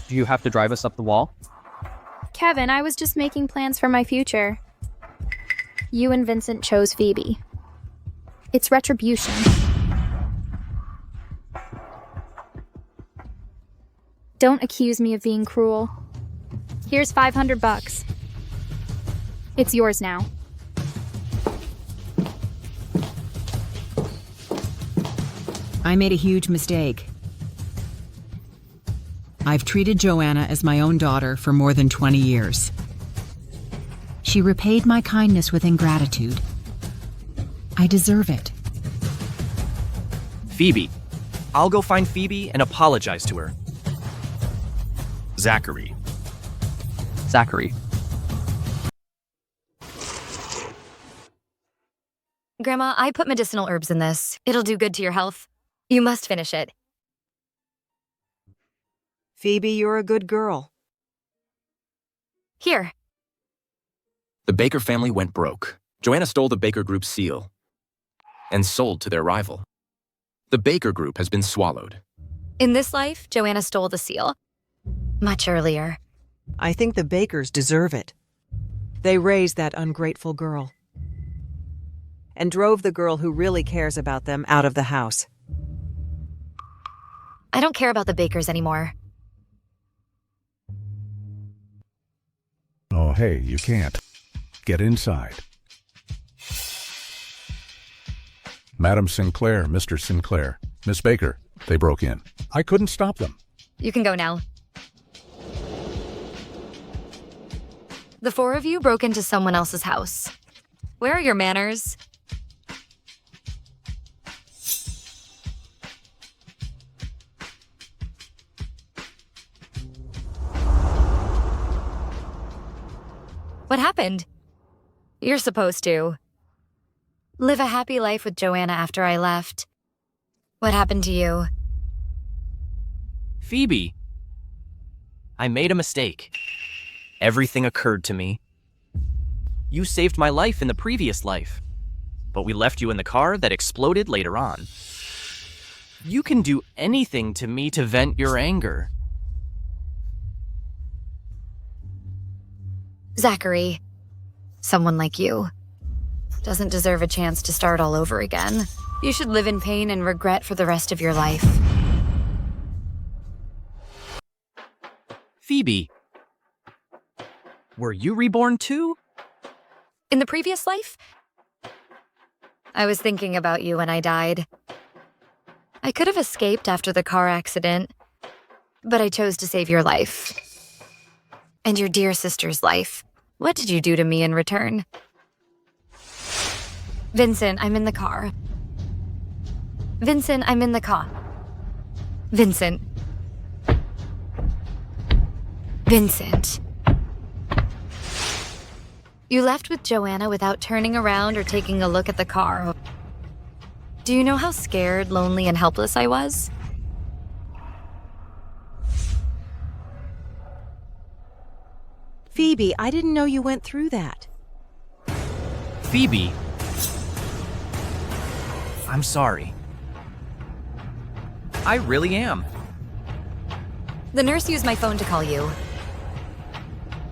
do you have to drive us up the wall? Kevin, I was just making plans for my future. You and Vincent chose Phoebe. It's retribution. Don't accuse me of being cruel. Here's $500. It's yours now. I made a huge mistake. I've treated Joanna as my own daughter for more than 20 years. She repaid my kindness with ingratitude. I deserve it. Phoebe. I'll go find Phoebe and apologize to her. Zachary. Zachary. Grandma, I put medicinal herbs in this. It'll do good to your health. You must finish it. Phoebe, you're a good girl. Here. The Baker family went broke. Joanna stole the Baker Group seal. and sold to their rival. The Baker Group has been swallowed. In this life, Joanna stole the seal. Much earlier. I think the Bakers deserve it. They raised that ungrateful girl and drove the girl who really cares about them out of the house. I don't care about the Bakers anymore. Oh, hey, you can't. Get inside. Madam Sinclair, Mr. Sinclair, Miss Baker, they broke in. I couldn't stop them. You can go now. The four of you broke into someone else's house. Where are your manners? What happened? You're supposed to live a happy life with Joanna after I left. What happened to you? Phoebe, I made a mistake. Everything occurred to me. You saved my life in the previous life, but we left you in the car that exploded later on. You can do anything to me to vent your anger. Zachary, someone like you, doesn't deserve a chance to start all over again. You should live in pain and regret for the rest of your life. Phoebe, were you reborn too? In the previous life, I was thinking about you when I died. I could have escaped after the car accident, but I chose to save your life. And your dear sister's life. What did you do to me in return? Vincent, I'm in the car. Vincent, I'm in the car. Vincent. Vincent. You left with Joanna without turning around or taking a look at the car. Do you know how scared, lonely, and helpless I was? Phoebe, I didn't know you went through that. Phoebe, I'm sorry. I really am. The nurse used my phone to call you.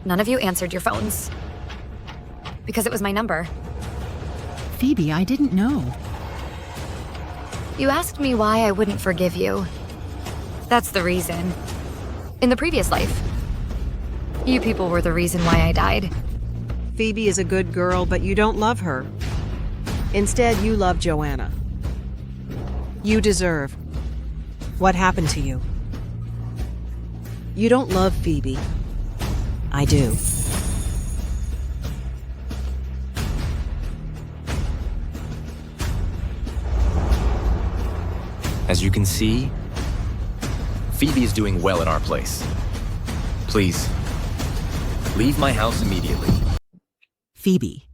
None of you answered your phones. Because it was my number. Phoebe, I didn't know. You asked me why I wouldn't forgive you. That's the reason. In the previous life, you people were the reason why I died. Phoebe is a good girl, but you don't love her. Instead, you love Joanna. You deserve what happened to you. You don't love Phoebe. I do. As you can see, Phoebe is doing well at our place. Please, leave my house immediately. Phoebe,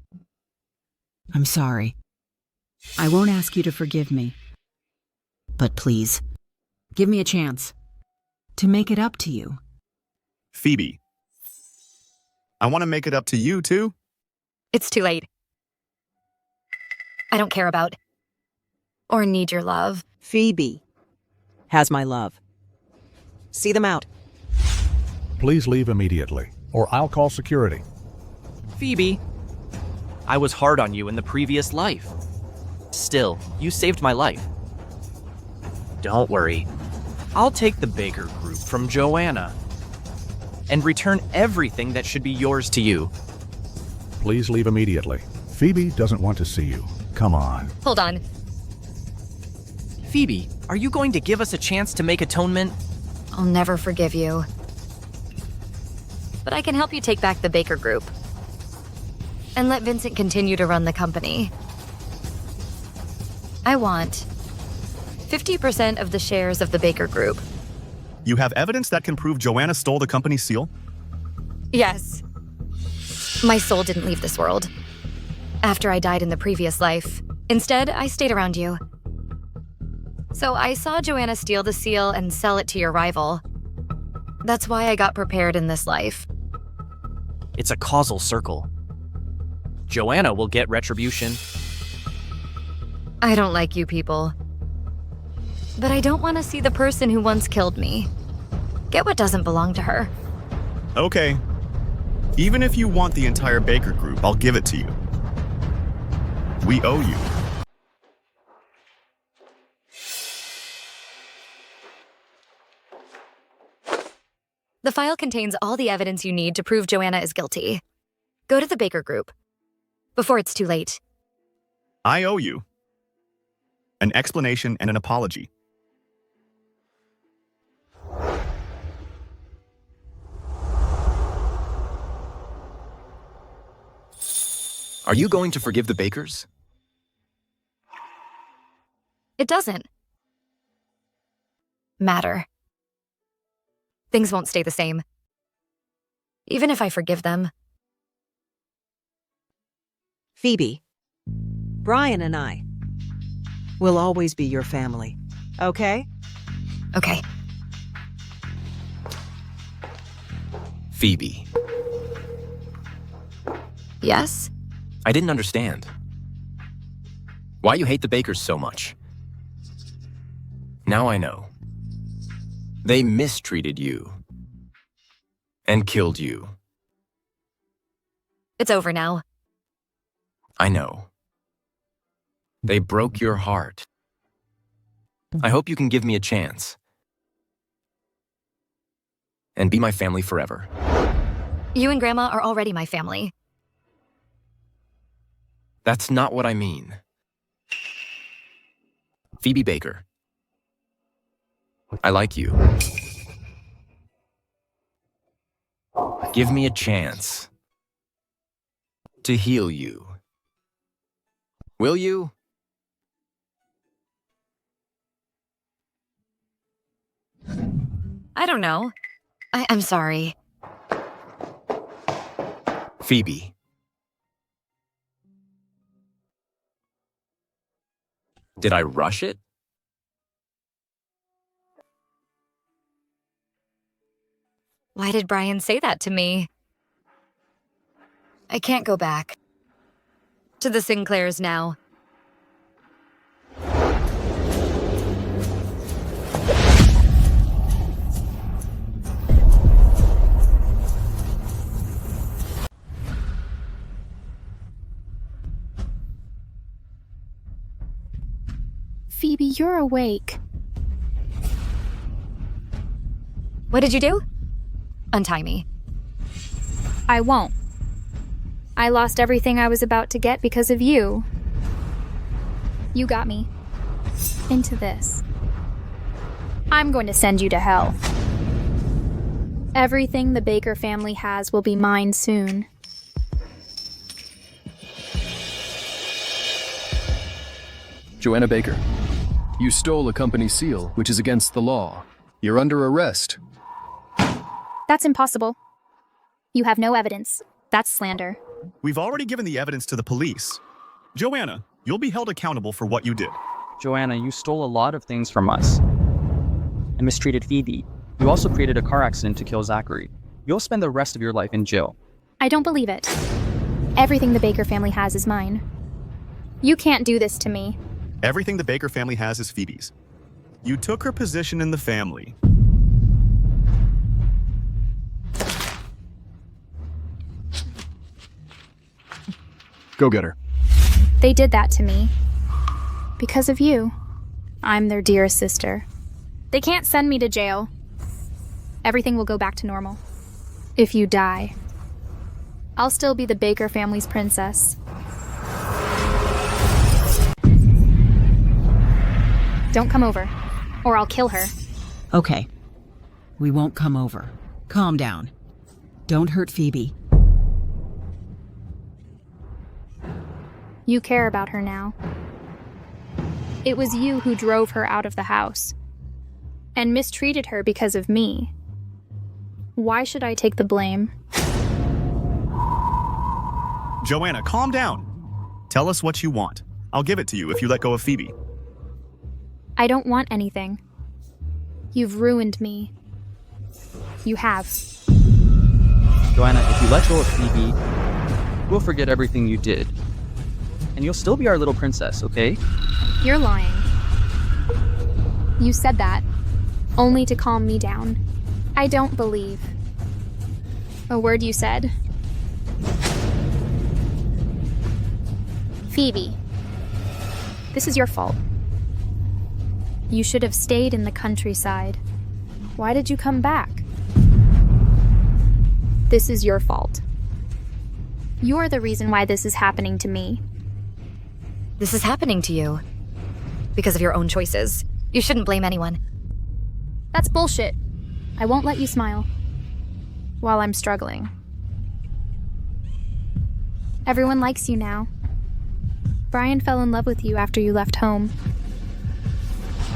I'm sorry. I won't ask you to forgive me. But please, give me a chance to make it up to you. Phoebe, I want to make it up to you, too. It's too late. I don't care about or need your love. Phoebe has my love. See them out. Please leave immediately, or I'll call security. Phoebe, I was hard on you in the previous life. Still, you saved my life. Don't worry. I'll take the Baker Group from Joanna and return everything that should be yours to you. Please leave immediately. Phoebe doesn't want to see you. Come on. Hold on. Phoebe, are you going to give us a chance to make atonement? I'll never forgive you. But I can help you take back the Baker Group. And let Vincent continue to run the company. I want 50% of the shares of the Baker Group. You have evidence that can prove Joanna stole the company's seal? Yes. My soul didn't leave this world. After I died in the previous life. Instead, I stayed around you. So I saw Joanna steal the seal and sell it to your rival. That's why I got prepared in this life. It's a causal circle. Joanna will get retribution. I don't like you people. But I don't want to see the person who once killed me get what doesn't belong to her. Okay. Even if you want the entire Baker Group, I'll give it to you. We owe you. The file contains all the evidence you need to prove Joanna is guilty. Go to the Baker Group before it's too late. I owe you an explanation and an apology. Are you going to forgive the Bakers? It doesn't matter. Things won't stay the same. Even if I forgive them. Phoebe, Brian and I will always be your family, okay? Okay. Phoebe. Yes? I didn't understand. Why you hate the Bakers so much. Now I know. They mistreated you. And killed you. It's over now. I know. They broke your heart. I hope you can give me a chance. And be my family forever. You and Grandma are already my family. That's not what I mean. Phoebe Baker. I like you. Give me a chance to heal you. Will you? I don't know. I'm sorry. Phoebe. Did I rush it? Why did Brian say that to me? I can't go back. To the Sinclairs now. Phoebe, you're awake. What did you do? Untie me. I won't. I lost everything I was about to get because of you. You got me into this. I'm going to send you to hell. Everything the Baker family has will be mine soon. Joanna Baker, you stole a company seal, which is against the law. You're under arrest. That's impossible. You have no evidence. That's slander. We've already given the evidence to the police. Joanna, you'll be held accountable for what you did. Joanna, you stole a lot of things from us. And mistreated Phoebe. You also created a car accident to kill Zachary. You'll spend the rest of your life in jail. I don't believe it. Everything the Baker family has is mine. You can't do this to me. Everything the Baker family has is Phoebe's. You took her position in the family. Go get her. They did that to me. Because of you. I'm their dearest sister. They can't send me to jail. Everything will go back to normal. If you die, I'll still be the Baker family's princess. Don't come over, or I'll kill her. Okay. We won't come over. Calm down. Don't hurt Phoebe. You care about her now. It was you who drove her out of the house and mistreated her because of me. Why should I take the blame? Joanna, calm down. Tell us what you want. I'll give it to you if you let go of Phoebe. I don't want anything. You've ruined me. You have. Joanna, if you let go of Phoebe, we'll forget everything you did. and you'll still be our little princess, okay? You're lying. You said that, only to calm me down. I don't believe a word you said. Phoebe, this is your fault. You should have stayed in the countryside. Why did you come back? This is your fault. You're the reason why this is happening to me. This is happening to you because of your own choices. You shouldn't blame anyone. That's bullshit. I won't let you smile while I'm struggling. Everyone likes you now. Brian fell in love with you after you left home.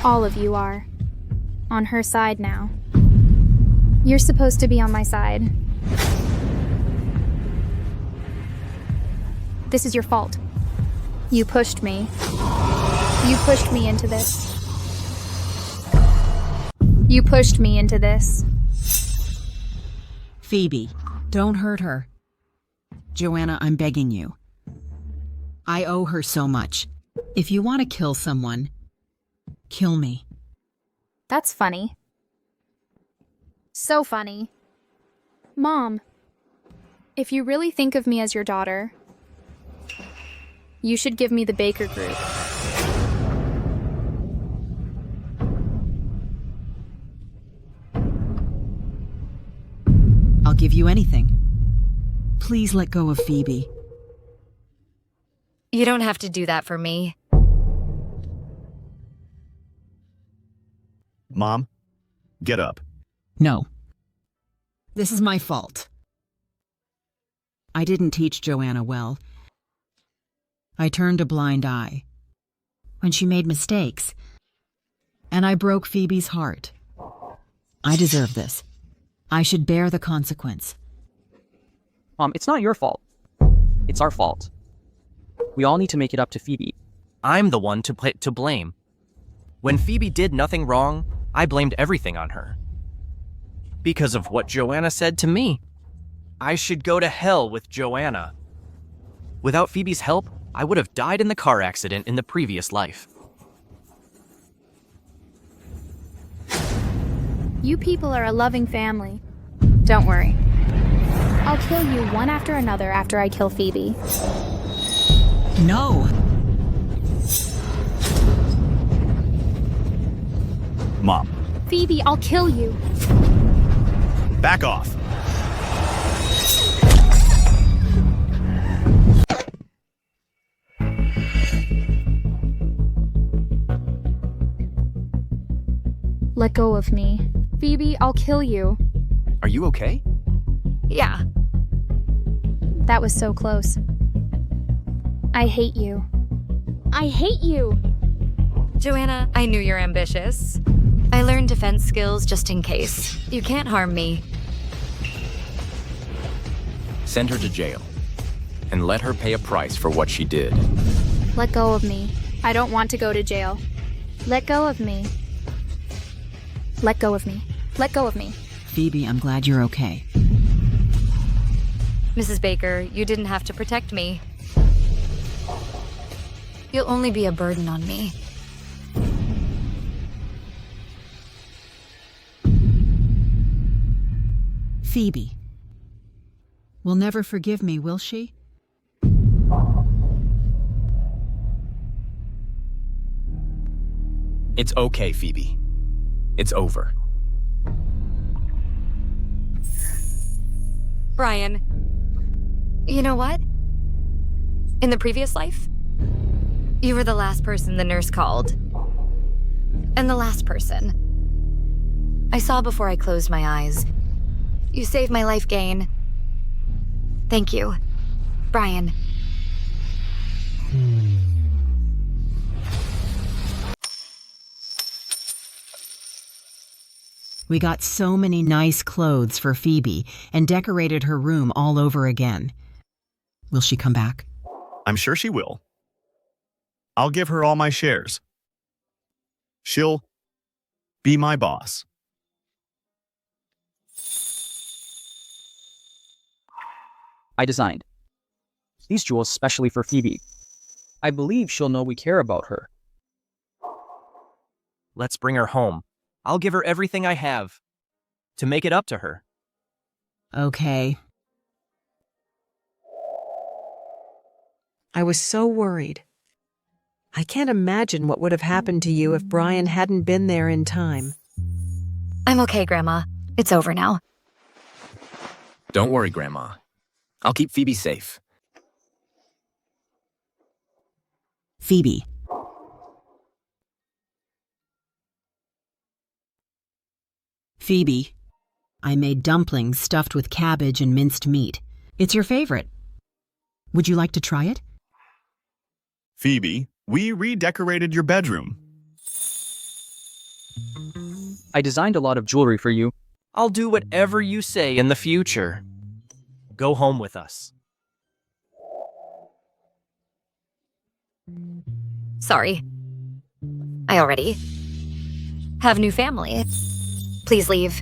All of you are on her side now. You're supposed to be on my side. This is your fault. You pushed me. You pushed me into this. You pushed me into this. Phoebe, don't hurt her. Joanna, I'm begging you. I owe her so much. If you want to kill someone, kill me. That's funny. So funny. Mom, if you really think of me as your daughter, you should give me the Baker Group. I'll give you anything. Please let go of Phoebe. You don't have to do that for me. Mom, get up. No. This is my fault. I didn't teach Joanna well. I turned a blind eye when she made mistakes, and I broke Phoebe's heart. I deserve this. I should bear the consequence. Mom, it's not your fault. It's our fault. We all need to make it up to Phoebe. I'm the one to blame. When Phoebe did nothing wrong, I blamed everything on her. Because of what Joanna said to me. I should go to hell with Joanna. Without Phoebe's help, I would have died in the car accident in the previous life. You people are a loving family. Don't worry. I'll kill you one after another after I kill Phoebe. No! Mom. Phoebe, I'll kill you. Back off. Let go of me. Phoebe, I'll kill you. Are you okay? Yeah. That was so close. I hate you. I hate you! Joanna, I knew you're ambitious. I learned defense skills just in case. You can't harm me. Send her to jail, and let her pay a price for what she did. Let go of me. I don't want to go to jail. Let go of me. Let go of me. Let go of me. Phoebe, I'm glad you're okay. Mrs. Baker, you didn't have to protect me. You'll only be a burden on me. Phoebe will never forgive me, will she? It's okay, Phoebe. It's over. Brian, you know what? In the previous life, you were the last person the nurse called. And the last person I saw before I closed my eyes. You saved my life, Gain. Thank you, Brian. We got so many nice clothes for Phoebe and decorated her room all over again. Will she come back? I'm sure she will. I'll give her all my shares. She'll be my boss. I designed these jewels specially for Phoebe. I believe she'll know we care about her. Let's bring her home. I'll give her everything I have to make it up to her. Okay. I was so worried. I can't imagine what would have happened to you if Brian hadn't been there in time. I'm okay, Grandma. It's over now. Don't worry, Grandma. I'll keep Phoebe safe. Phoebe. Phoebe, I made dumplings stuffed with cabbage and minced meat. It's your favorite. Would you like to try it? Phoebe, we redecorated your bedroom. I designed a lot of jewelry for you. I'll do whatever you say in the future. Go home with us. Sorry. I already have new family. Please leave.